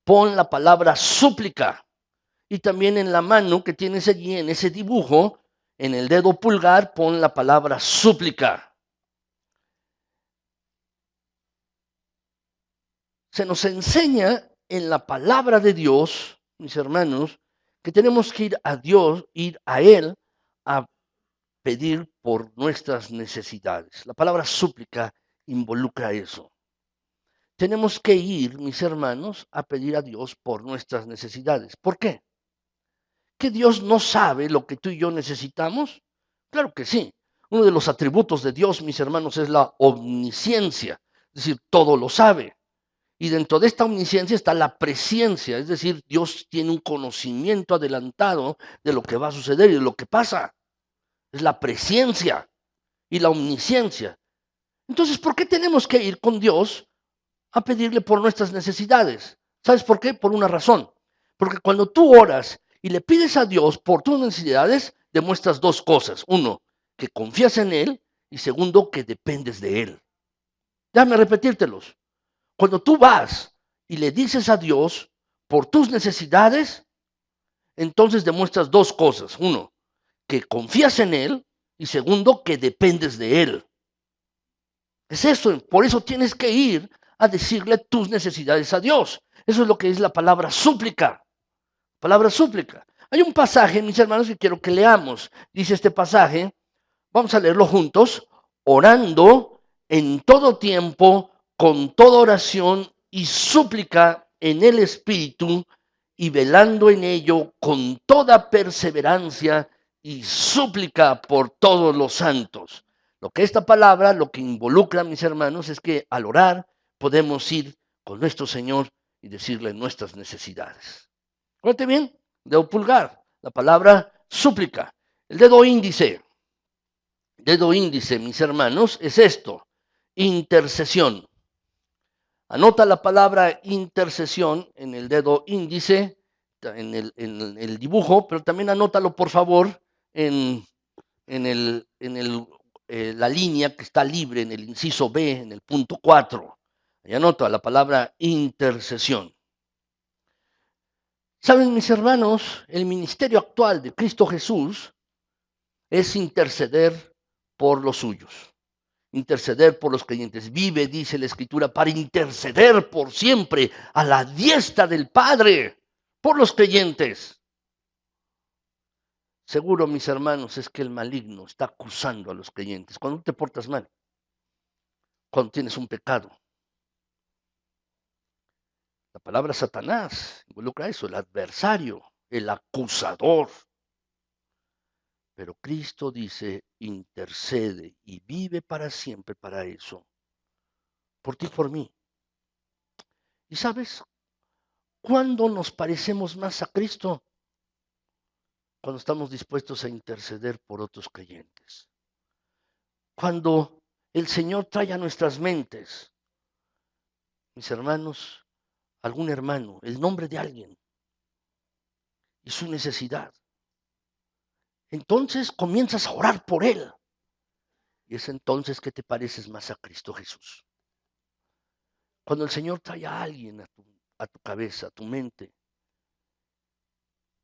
Pon la palabra súplica. Y también en la mano que tienes allí, en ese dibujo, en el dedo pulgar, pon la palabra súplica. Se nos enseña en la palabra de Dios, mis hermanos, que tenemos que ir a Dios, ir a Él, a pedir por nuestras necesidades. La palabra súplica involucra eso. Tenemos que ir, mis hermanos, a pedir a Dios por nuestras necesidades. ¿Por qué? ¿Que Dios no sabe lo que tú y yo necesitamos? Claro que sí. Uno de los atributos de Dios, mis hermanos, es la omnisciencia, es decir, todo lo sabe. Y dentro de esta omnisciencia está la presciencia, es decir, Dios tiene un conocimiento adelantado de lo que va a suceder y de lo que pasa. Es la presciencia y la omnisciencia. Entonces, ¿por qué tenemos que ir con Dios a pedirle por nuestras necesidades? ¿Sabes por qué? Por una razón. Porque cuando tú oras y le pides a Dios por tus necesidades, demuestras dos cosas. Uno, que confías en Él y segundo, que dependes de Él. Déjame repetírtelos. Cuando tú vas y le dices a Dios por tus necesidades, entonces demuestras dos cosas. Uno, que confías en Él y segundo, que dependes de Él. Es eso, por eso tienes que ir a decirle tus necesidades a Dios. Eso es lo que es la palabra súplica. Palabra súplica. Hay un pasaje, mis hermanos, que quiero que leamos. Dice este pasaje, vamos a leerlo juntos, orando en todo tiempo, con toda oración y súplica en el Espíritu, y velando en ello con toda perseverancia y súplica por todos los santos. Lo que esta palabra, lo que involucra, mis hermanos, es que al orar podemos ir con nuestro Señor y decirle nuestras necesidades. Fíjate bien, dedo pulgar, la palabra súplica. El dedo índice, mis hermanos, es esto, intercesión. Anota la palabra intercesión en el dedo índice, en el dibujo, pero también anótalo, por favor, en la línea que está libre, en el inciso B, en el punto 4. Ahí anota la palabra intercesión. Saben, mis hermanos, el ministerio actual de Cristo Jesús es interceder por los suyos, interceder por los creyentes. Vive, dice la Escritura, para interceder por siempre a la diestra del Padre por los creyentes. Seguro, mis hermanos, es que el maligno está acusando a los creyentes. Cuando te portas mal, cuando tienes un pecado. La palabra Satanás involucra eso, el adversario, el acusador. Pero Cristo dice, intercede y vive para siempre para eso. Por ti, por mí. ¿Y sabes cuándo nos parecemos más a Cristo? Cuando estamos dispuestos a interceder por otros creyentes. Cuando el Señor trae a nuestras mentes, mis hermanos, algún hermano, el nombre de alguien y su necesidad. Entonces comienzas a orar por él. Y es entonces que te pareces más a Cristo Jesús. Cuando el Señor trae a alguien a tu cabeza, a tu mente,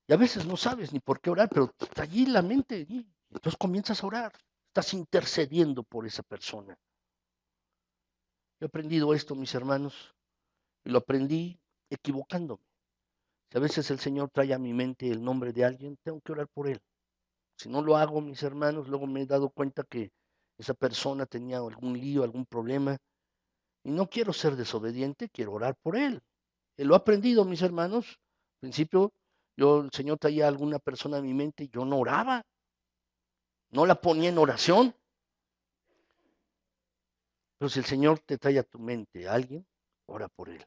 Y a veces no sabes ni por qué orar, pero está allí la mente, allí. Entonces comienzas a orar. Estás intercediendo por esa persona. Yo he aprendido esto, mis hermanos, y lo aprendí equivocándome. Si a veces el Señor trae a mi mente el nombre de alguien, tengo que orar por él. Si no lo hago, mis hermanos, luego me he dado cuenta que esa persona tenía algún lío, algún problema, y no quiero ser desobediente, quiero orar por él. Lo he aprendido, mis hermanos. Al principio, el Señor traía a alguna persona a mi mente y yo no oraba, no la ponía en oración. Pero si el Señor te trae a tu mente a alguien, ora por él.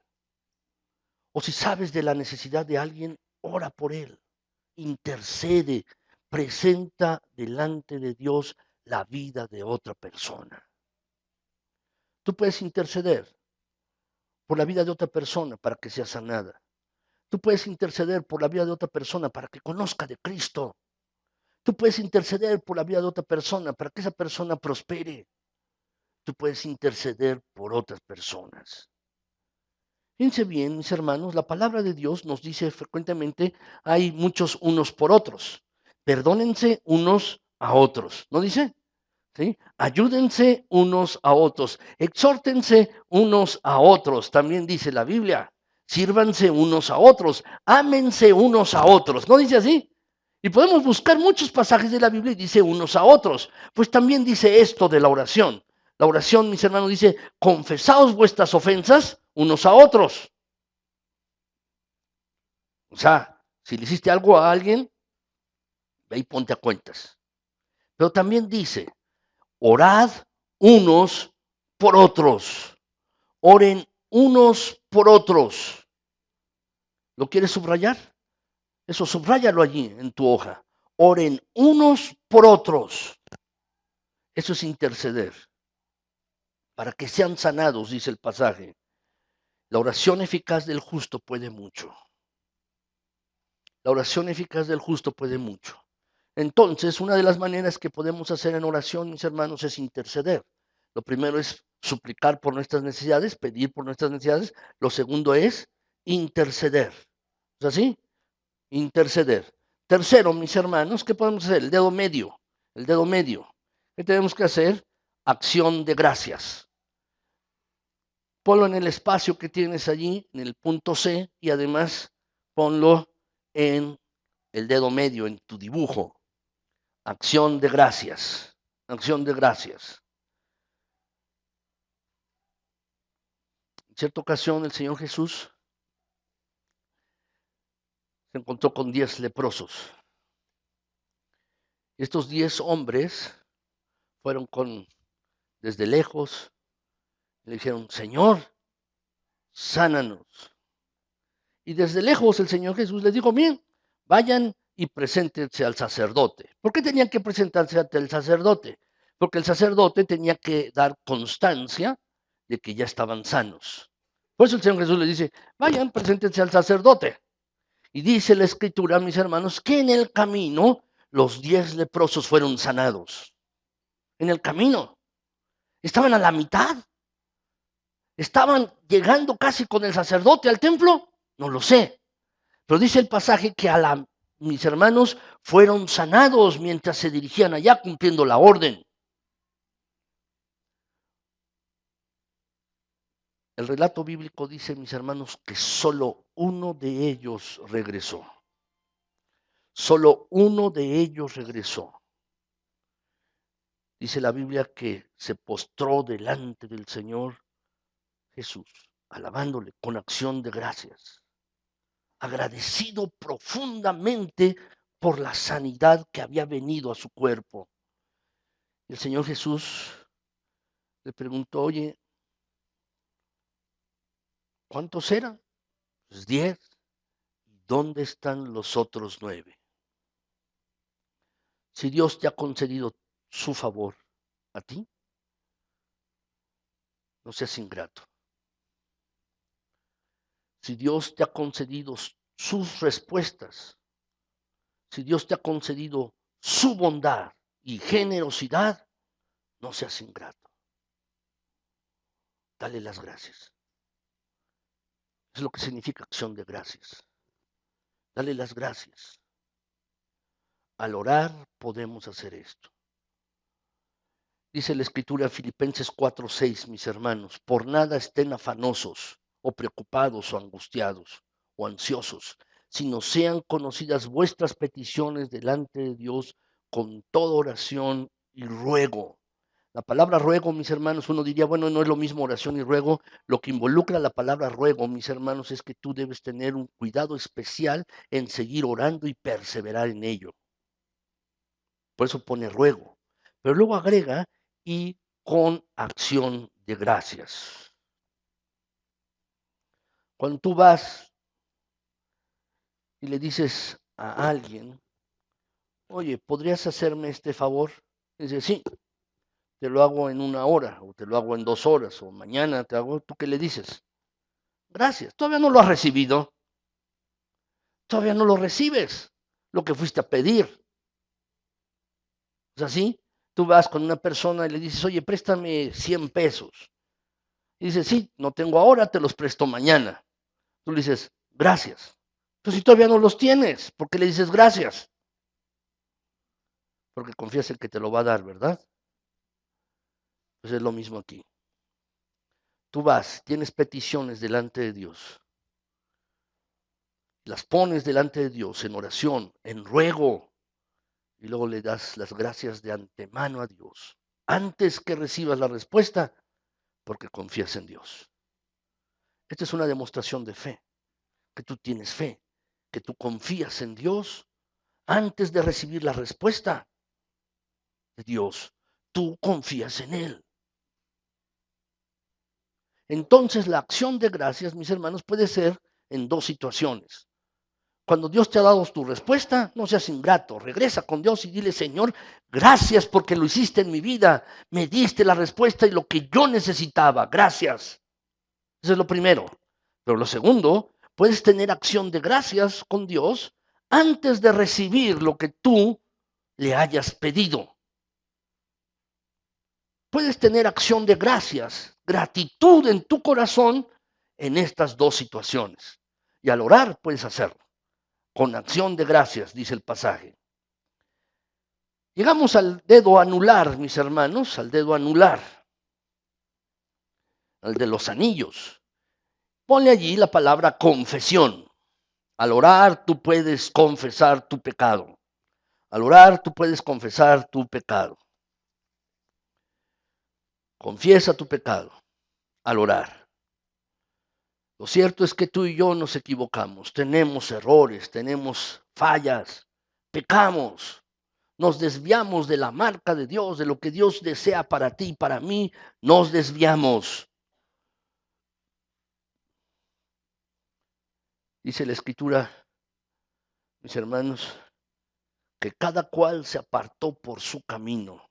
O si sabes de la necesidad de alguien, ora por él. Intercede, presenta delante de Dios la vida de otra persona. Tú puedes interceder por la vida de otra persona para que sea sanada. Tú puedes interceder por la vida de otra persona para que conozca de Cristo. Tú puedes interceder por la vida de otra persona para que esa persona prospere. Tú puedes interceder por otras personas. Fíjense bien, mis hermanos, la palabra de Dios nos dice frecuentemente, hay muchos unos por otros. Perdónense unos a otros, ¿no dice? ¿Sí? Ayúdense unos a otros, exhórtense unos a otros, también dice la Biblia. Sírvanse unos a otros, ámense unos a otros, ¿no dice así? Y podemos buscar muchos pasajes de la Biblia y dice unos a otros. Pues también dice esto de la oración. La oración, mis hermanos, dice, confesaos vuestras ofensas unos a otros. O sea, si le hiciste algo a alguien, ve y ponte a cuentas. Pero también dice, orad unos por otros. Oren unos por otros. ¿Lo quieres subrayar? Eso, subráyalo allí en tu hoja. Oren unos por otros. Eso es interceder. Para que sean sanados, dice el pasaje. La oración eficaz del justo puede mucho. La oración eficaz del justo puede mucho. Entonces, una de las maneras que podemos hacer en oración, mis hermanos, es interceder. Lo primero es suplicar por nuestras necesidades, pedir por nuestras necesidades. Lo segundo es interceder. ¿Es así? Interceder. Tercero, mis hermanos, ¿qué podemos hacer? El dedo medio. El dedo medio. ¿Qué tenemos que hacer? Acción de gracias. Ponlo en el espacio que tienes allí, en el punto C, y además ponlo en el dedo medio, en tu dibujo. Acción de gracias. Acción de gracias. En cierta ocasión el Señor Jesús se encontró con 10 leprosos. Estos 10 hombres fueron desde lejos, le dijeron, Señor, sánanos. Y desde lejos el Señor Jesús les dijo, bien, vayan y preséntense al sacerdote. ¿Por qué tenían que presentarse ante el sacerdote? Porque el sacerdote tenía que dar constancia de que ya estaban sanos. Por eso el Señor Jesús les dice, vayan, preséntense al sacerdote. Y dice la Escritura, mis hermanos, que en el camino los 10 leprosos fueron sanados. En el camino. Estaban a la mitad. Estaban llegando casi con el sacerdote al templo. No lo sé. Pero dice el pasaje que mis hermanos fueron sanados mientras se dirigían allá cumpliendo la orden. El relato bíblico dice, mis hermanos, que solo uno de ellos regresó. Solo uno de ellos regresó. Dice la Biblia que se postró delante del Señor Jesús, alabándole con acción de gracias, agradecido profundamente por la sanidad que había venido a su cuerpo. El Señor Jesús le preguntó, oye, ¿cuántos eran? Pues 10. ¿Dónde están los otros 9? Si Dios te ha concedido su favor a ti, no seas ingrato. Si Dios te ha concedido sus respuestas, si Dios te ha concedido su bondad y generosidad, no seas ingrato. Dale las gracias. Es lo que significa acción de gracias. Dale las gracias. Al orar podemos hacer esto. Dice la Escritura en Filipenses 4:6, mis hermanos, por nada estén afanosos o preocupados o angustiados o ansiosos, sino sean conocidas vuestras peticiones delante de Dios con toda oración y ruego. La palabra ruego, mis hermanos, uno diría, bueno, no es lo mismo oración y ruego. Lo que involucra la palabra ruego, mis hermanos, es que tú debes tener un cuidado especial en seguir orando y perseverar en ello. Por eso pone ruego. Pero luego agrega, y con acción de gracias. Cuando tú vas y le dices a alguien, oye, ¿podrías hacerme este favor? Y dice, sí, te lo hago en 1 hora, o te lo hago en 2 horas, o mañana te hago. ¿Tú qué le dices? Gracias. Todavía no lo has recibido. Todavía no lo recibes. Lo que fuiste a pedir. ¿Es así? Tú vas con una persona y le dices, oye, préstame 100 pesos. Y dice, sí, no tengo ahora, te los presto mañana. Tú le dices, gracias. Pero si todavía no los tienes, ¿por qué le dices gracias? Porque confías en que te lo va a dar, ¿verdad? Pues es lo mismo aquí. Tú vas, tienes peticiones delante de Dios. Las pones delante de Dios en oración, en ruego, y luego le das las gracias de antemano a Dios. Antes que recibas la respuesta, porque confías en Dios. Esta es una demostración de fe, que tú tienes fe, que tú confías en Dios antes de recibir la respuesta de Dios. Tú confías en Él. Entonces la acción de gracias, mis hermanos, puede ser en dos situaciones. Cuando Dios te ha dado tu respuesta, no seas ingrato, regresa con Dios y dile, Señor, gracias porque lo hiciste en mi vida, me diste la respuesta y lo que yo necesitaba, gracias. Eso es lo primero. Pero lo segundo, puedes tener acción de gracias con Dios antes de recibir lo que tú le hayas pedido. Puedes tener acción de gracias, gratitud en tu corazón en estas dos situaciones. Y al orar puedes hacerlo, con acción de gracias, dice el pasaje. Llegamos al dedo anular, mis hermanos, al dedo anular, al de los anillos. Ponle allí la palabra confesión. Al orar tú puedes confesar tu pecado. Al orar tú puedes confesar tu pecado. Confiesa tu pecado al orar. Lo cierto es que tú y yo nos equivocamos, tenemos errores, tenemos fallas, pecamos, nos desviamos de la marca de Dios, de lo que Dios desea para ti y para mí, nos desviamos. Dice la Escritura, mis hermanos, que cada cual se apartó por su camino.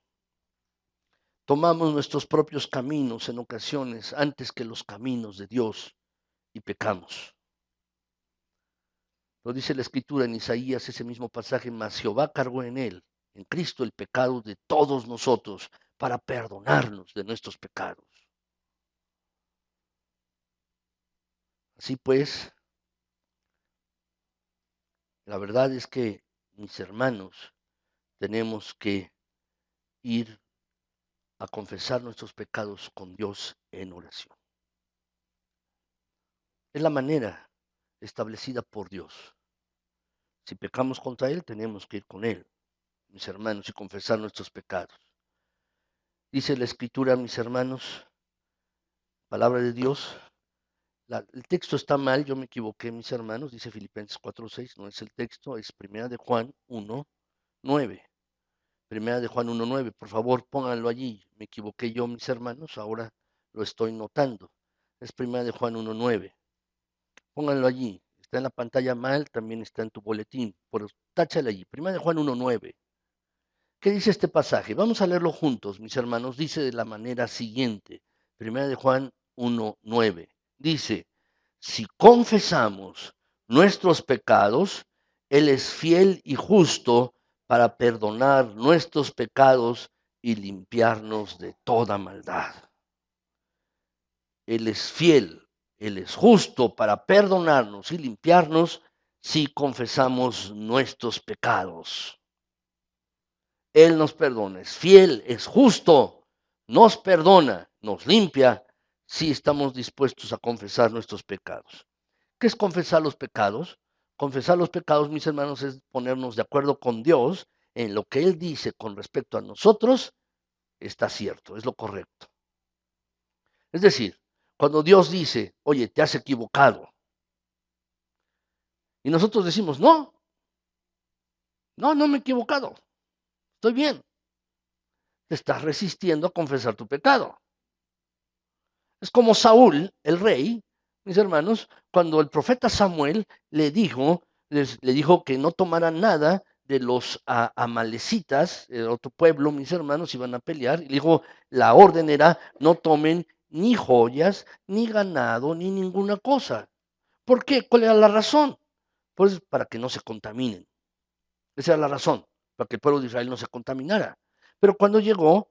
Tomamos nuestros propios caminos en ocasiones antes que los caminos de Dios y pecamos. Lo dice la Escritura en Isaías, ese mismo pasaje, mas Jehová cargó en él, en Cristo, el pecado de todos nosotros para perdonarnos de nuestros pecados. Así pues, la verdad es que, mis hermanos, tenemos que ir a confesar nuestros pecados con Dios en oración. Es la manera establecida por Dios. Si pecamos contra Él, tenemos que ir con Él, mis hermanos, y confesar nuestros pecados. Dice la Escritura, mis hermanos, palabra de Dios. El texto está mal, yo me equivoqué, mis hermanos, dice Filipenses 4:6, no es el texto, es Primera de Juan 1:9. Primera de Juan 1:9, por favor, pónganlo allí. Me equivoqué yo, mis hermanos, ahora lo estoy notando. Es Primera de Juan 1:9. Pónganlo allí. Está en la pantalla mal, también está en tu boletín. Táchale allí. Primera de Juan 1:9. ¿Qué dice este pasaje? Vamos a leerlo juntos, mis hermanos. Dice de la manera siguiente. Primera de Juan 1:9. Dice, si confesamos nuestros pecados, Él es fiel y justo para perdonar nuestros pecados y limpiarnos de toda maldad. Él es fiel, Él es justo para perdonarnos y limpiarnos si confesamos nuestros pecados. Él nos perdona, es fiel, es justo, nos perdona, nos limpia, si estamos dispuestos a confesar nuestros pecados. ¿Qué es confesar los pecados? Confesar los pecados, mis hermanos, es ponernos de acuerdo con Dios en lo que Él dice con respecto a nosotros, está cierto, es lo correcto. Es decir, cuando Dios dice, oye, te has equivocado, y nosotros decimos, no me he equivocado, estoy bien, te estás resistiendo a confesar tu pecado. Es como Saúl, el rey, mis hermanos, cuando el profeta Samuel le dijo que no tomaran nada de los amalecitas, el otro pueblo, mis hermanos, iban a pelear, y le dijo, la orden era, no tomen ni joyas, ni ganado, ni ninguna cosa. ¿Por qué? ¿Cuál era la razón? Pues para que no se contaminen. Esa era la razón, para que el pueblo de Israel no se contaminara. Pero cuando llegó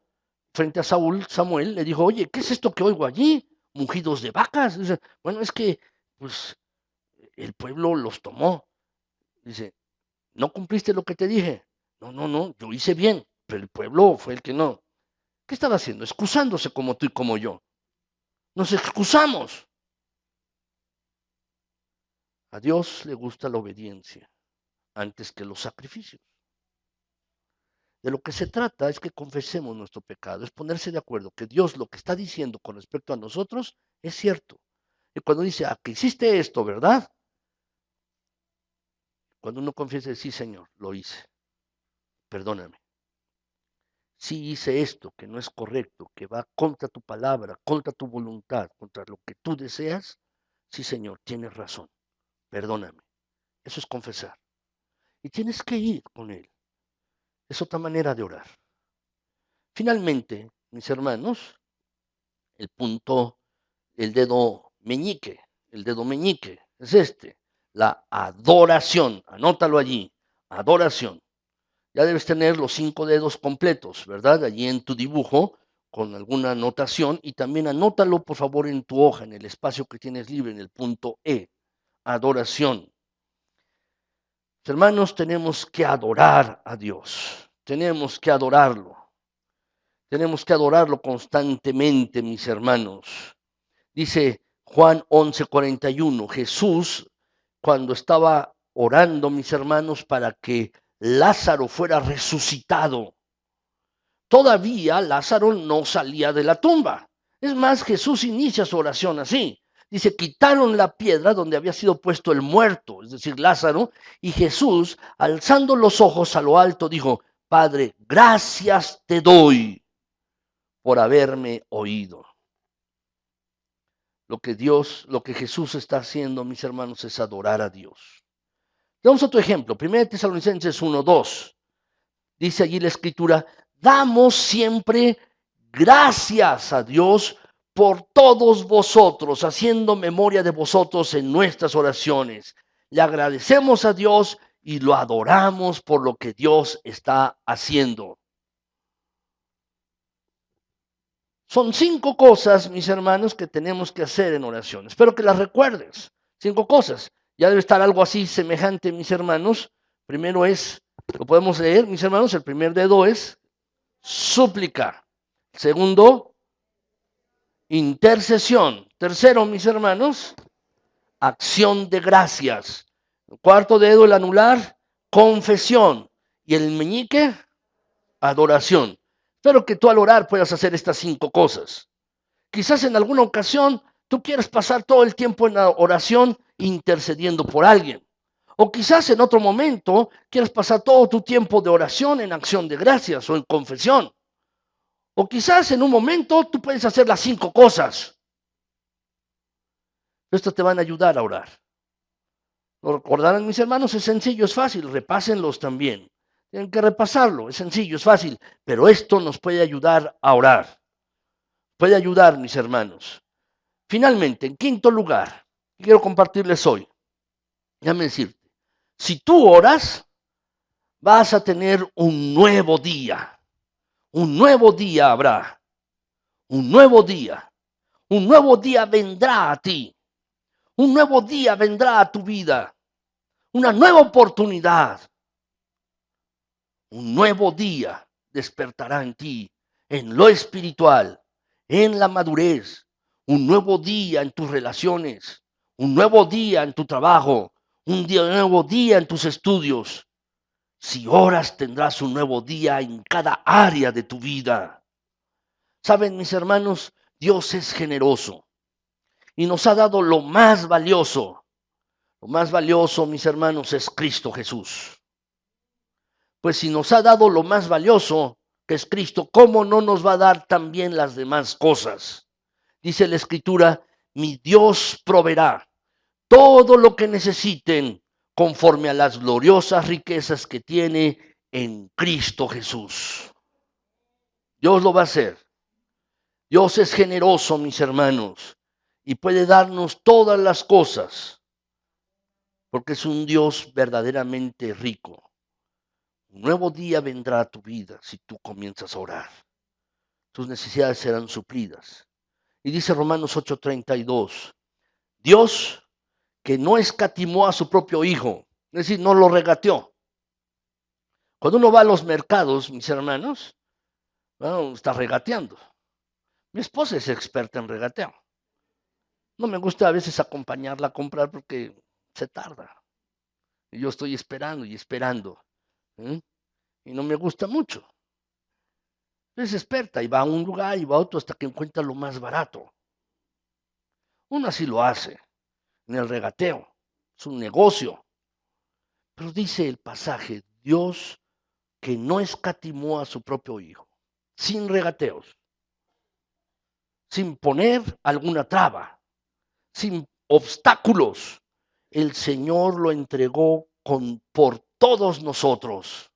frente a Saúl, Samuel le dijo, oye, ¿qué es esto que oigo allí? Mugidos de vacas. Dice, bueno, es que pues el pueblo los tomó. Dice, ¿no cumpliste lo que te dije? No, yo hice bien, pero el pueblo fue el que no. ¿Qué estaba haciendo? Excusándose como tú y como yo. Nos excusamos. A Dios le gusta la obediencia antes que los sacrificios. De lo que se trata es que confesemos nuestro pecado, es ponerse de acuerdo que Dios lo que está diciendo con respecto a nosotros es cierto. Y cuando dice, que hiciste esto, ¿verdad? Cuando uno confiesa, sí, Señor, lo hice, perdóname. Sí hice esto que no es correcto, que va contra tu palabra, contra tu voluntad, contra lo que tú deseas. Sí, Señor, tienes razón, perdóname. Eso es confesar. Y tienes que ir con Él. Es otra manera de orar. Finalmente, mis hermanos, el punto, el dedo meñique es este, la adoración. Anótalo allí, adoración. Ya debes tener los 5 dedos completos, ¿verdad? Allí en tu dibujo, con alguna anotación, y también anótalo, por favor, en tu hoja, en el espacio que tienes libre, en el punto E, adoración. Hermanos, tenemos que adorar a Dios, tenemos que adorarlo constantemente, mis hermanos. Dice Juan 11:41, Jesús, cuando estaba orando, mis hermanos, para que Lázaro fuera resucitado, todavía Lázaro no salía de la tumba. Es más, Jesús inicia su oración así. Dice, quitaron la piedra donde había sido puesto el muerto, es decir, Lázaro, y Jesús, alzando los ojos a lo alto, dijo, Padre, gracias te doy por haberme oído. Lo que Jesús está haciendo, mis hermanos, es adorar a Dios. Damos otro ejemplo, 1 Tesalonicenses 1:2. Dice allí la escritura, damos siempre gracias a Dios por todos vosotros, haciendo memoria de vosotros en nuestras oraciones. Le agradecemos a Dios y lo adoramos por lo que Dios está haciendo. Son 5 cosas, mis hermanos, que tenemos que hacer en oración. Espero que las recuerdes. 5 cosas. Ya debe estar algo así semejante, mis hermanos. Primero es, lo podemos leer, mis hermanos, el primer dedo es súplica. Segundo, intercesión. Tercero, mis hermanos, acción de gracias. El cuarto dedo, el anular, confesión. Y el meñique, adoración. Espero que tú al orar puedas hacer estas 5 cosas. Quizás en alguna ocasión tú quieres pasar todo el tiempo en la oración intercediendo por alguien. O quizás en otro momento quieres pasar todo tu tiempo de oración en acción de gracias o en confesión. O quizás en un momento tú puedes hacer las 5 cosas. Esto te van a ayudar a orar. ¿Lo recordarán, mis hermanos? Es sencillo, es fácil. Repásenlos también. Tienen que repasarlo. Es sencillo, es fácil. Pero esto nos puede ayudar a orar. Puede ayudar, mis hermanos. Finalmente, en quinto lugar, quiero compartirles hoy. Déjame decirte, si tú oras, vas a tener un nuevo día. Un nuevo día habrá. Un nuevo día. Un nuevo día vendrá a ti. Un nuevo día vendrá a tu vida. Una nueva oportunidad. Un nuevo día. despertará en ti, en lo espiritual, en la madurez, un nuevo día en tus relaciones, un nuevo día en tu trabajo, nuevo día en tus estudios. Si oras, tendrás un nuevo día en cada área de tu vida. Saben, mis hermanos, Dios es generoso y nos ha dado lo más valioso. Lo más valioso, mis hermanos, es Cristo Jesús. Pues si nos ha dado lo más valioso, que es Cristo, ¿cómo no nos va a dar también las demás cosas? Dice la Escritura, mi Dios proveerá todo lo que necesiten conforme a las gloriosas riquezas que tiene en Cristo Jesús. Dios lo va a hacer. Dios es generoso, mis hermanos, y puede darnos todas las cosas, porque es un Dios verdaderamente rico. Un nuevo día vendrá a tu vida si tú comienzas a orar. Tus necesidades serán suplidas. Y dice Romanos 8:32, Dios que no escatimó a su propio hijo, es decir, no lo regateó. Cuando uno va a los mercados, mis hermanos, bueno, está regateando. Mi esposa es experta en regateo. No me gusta a veces acompañarla a comprar porque se tarda. Y yo estoy esperando y esperando. ¿Eh? Y no me gusta mucho. Es experta y va a un lugar y va a otro hasta que encuentra lo más barato. Uno así lo hace en el regateo. Es un negocio. Pero dice el pasaje, Dios que no escatimó a su propio hijo, sin regateos, sin poner alguna traba, sin obstáculos. El Señor lo entregó por todos nosotros.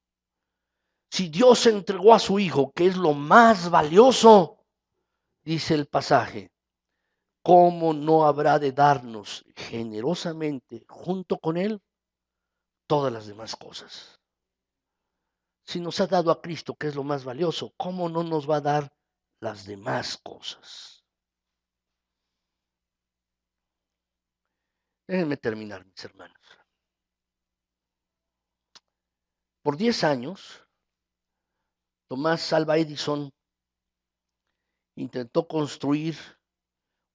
Si Dios entregó a su hijo, que es lo más valioso, dice el pasaje, ¿cómo no habrá de darnos generosamente junto con él todas las demás cosas? Si nos ha dado a Cristo, que es lo más valioso, ¿cómo no nos va a dar las demás cosas? Déjenme terminar, mis hermanos. Por 10 años, Tomás Alva Edison intentó construir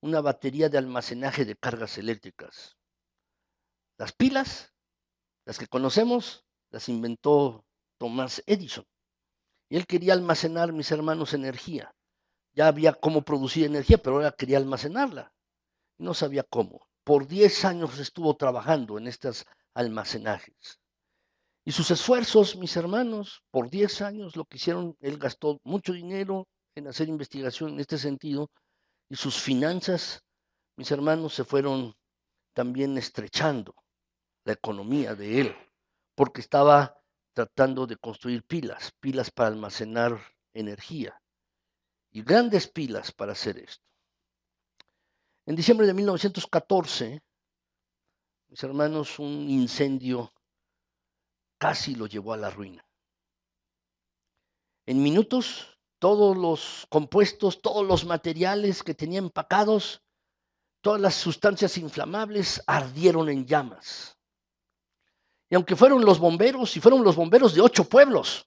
una batería de almacenaje de cargas eléctricas. Las pilas, las que conocemos, las inventó Tomás Edison. Y él quería almacenar, mis hermanos, energía. Ya había cómo producir energía, pero ahora quería almacenarla. No sabía cómo. Por 10 años estuvo trabajando en estos almacenajes. Y sus esfuerzos, mis hermanos, por 10 años lo que hicieron, él gastó mucho dinero en hacer investigación en este sentido, y sus finanzas, mis hermanos, se fueron también estrechando la economía de él, porque estaba tratando de construir pilas para almacenar energía, y grandes pilas para hacer esto. En diciembre de 1914, mis hermanos, un incendio casi lo llevó a la ruina. En minutos, todos los compuestos, todos los materiales que tenía empacados, todas las sustancias inflamables ardieron en llamas. Y aunque fueron los bomberos, y fueron los bomberos de 8 pueblos,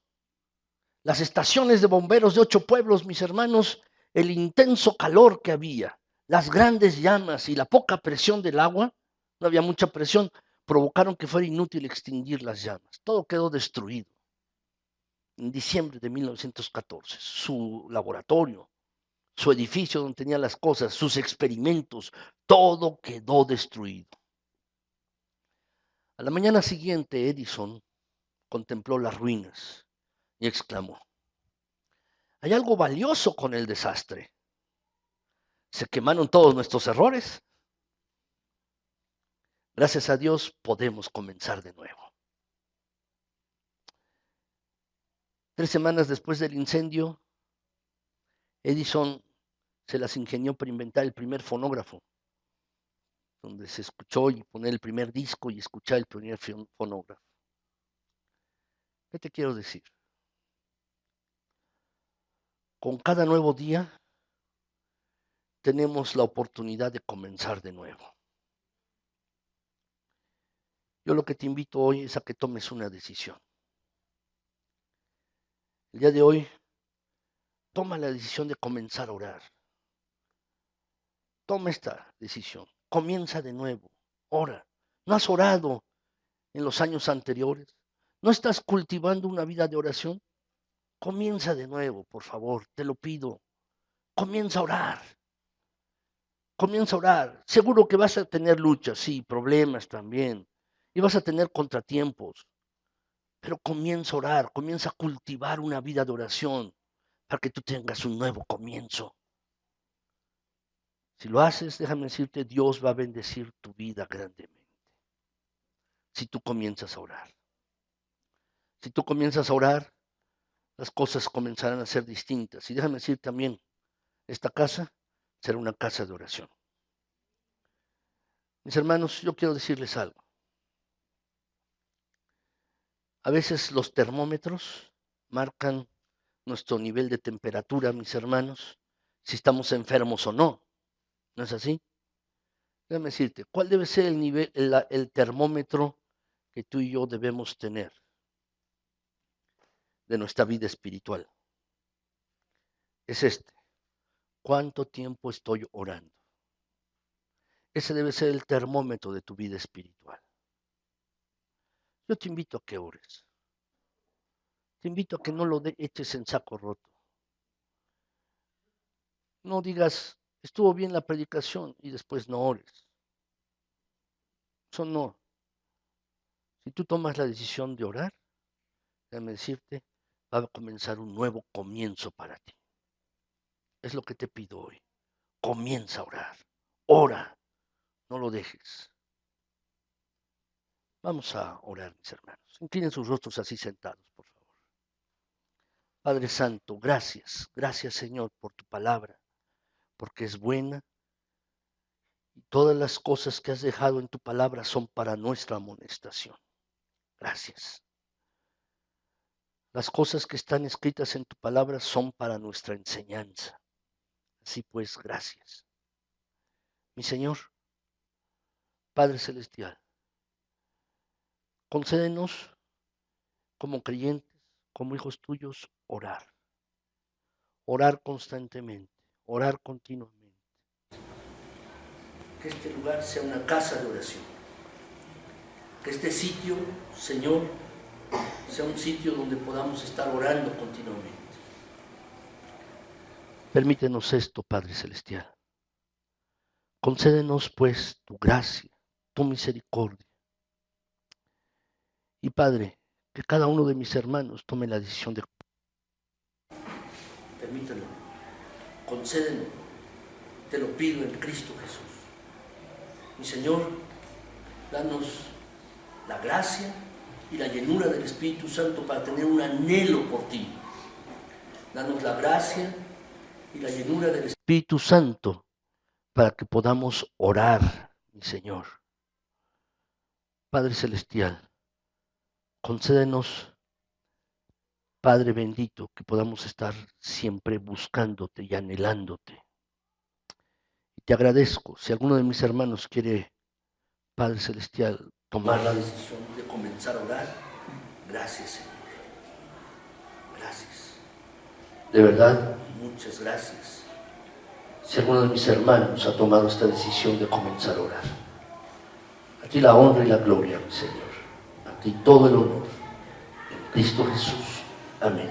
las estaciones de bomberos de 8 pueblos, mis hermanos, el intenso calor que había, las grandes llamas y la poca presión del agua, no había mucha presión, provocaron que fuera inútil extinguir las llamas. Todo quedó destruido. En diciembre de 1914, su laboratorio, su edificio donde tenía las cosas, sus experimentos, todo quedó destruido. A la mañana siguiente, Edison contempló las ruinas y exclamó, hay algo valioso con el desastre. Se quemaron todos nuestros errores. Gracias a Dios podemos comenzar de nuevo. 3 semanas después del incendio, Edison se las ingenió para inventar el primer fonógrafo, donde se escuchó y poner el primer disco y escuchar el primer fonógrafo. ¿Qué te quiero decir? Con cada nuevo día tenemos la oportunidad de comenzar de nuevo. Yo lo que te invito hoy es a que tomes una decisión. El día de hoy, toma la decisión de comenzar a orar. Toma esta decisión. Comienza de nuevo. Ora. ¿No has orado en los años anteriores? ¿No estás cultivando una vida de oración? Comienza de nuevo, por favor, te lo pido. Comienza a orar. Comienza a orar. Seguro que vas a tener luchas, sí, problemas también. Y vas a tener contratiempos. Pero comienza a orar, comienza a cultivar una vida de oración para que tú tengas un nuevo comienzo. Si lo haces, déjame decirte, Dios va a bendecir tu vida grandemente. Si tú comienzas a orar. Si tú comienzas a orar, las cosas comenzarán a ser distintas. Y déjame decir también, esta casa será una casa de oración. Mis hermanos, yo quiero decirles algo. A veces los termómetros marcan nuestro nivel de temperatura, mis hermanos, si estamos enfermos o no. ¿No es así? Déjame decirte, ¿cuál debe ser el nivel, el termómetro que tú y yo debemos tener de nuestra vida espiritual? Es este. ¿Cuánto tiempo estoy orando? Ese debe ser el termómetro de tu vida espiritual. Yo te invito a que ores. Te invito a que no lo eches en saco roto. No digas, estuvo bien la predicación y después no ores. Eso no. Si tú tomas la decisión de orar, déjame decirte, va a comenzar un nuevo comienzo para ti. Es lo que te pido hoy. Comienza a orar. Ora. No lo dejes. Vamos a orar, mis hermanos. Inclinen sus rostros así sentados, por favor. Padre Santo, gracias. Gracias, Señor, por tu palabra, porque es buena. Y todas las cosas que has dejado en tu palabra son para nuestra amonestación. Gracias. Las cosas que están escritas en tu palabra son para nuestra enseñanza. Así pues, gracias. Mi Señor, Padre Celestial, concédenos como creyentes, como hijos tuyos, orar. Orar constantemente, orar continuamente. Que este lugar sea una casa de oración. Que este sitio, Señor, sea un sitio donde podamos estar orando continuamente. Permítenos esto, Padre Celestial. Concédenos, pues, tu gracia, tu misericordia. Y, Padre, que cada uno de mis hermanos tome la decisión de... Permítelo. Concédenos. Te lo pido en Cristo Jesús. Mi Señor, danos la gracia y la llenura del Espíritu Santo para tener un anhelo por ti. Danos la gracia y la llenura del Espíritu Santo para que podamos orar, mi Señor. Padre Celestial, concédenos, Padre bendito, que podamos estar siempre buscándote y anhelándote. Y te agradezco. Si alguno de mis hermanos quiere, Padre Celestial, tomar la decisión de comenzar a orar, gracias, Señor. Gracias. De verdad, muchas gracias. Si alguno de mis hermanos ha tomado esta decisión de comenzar a orar, a ti la honra y la gloria, mi Señor. A ti todo el honor. En Cristo Jesús. Amén.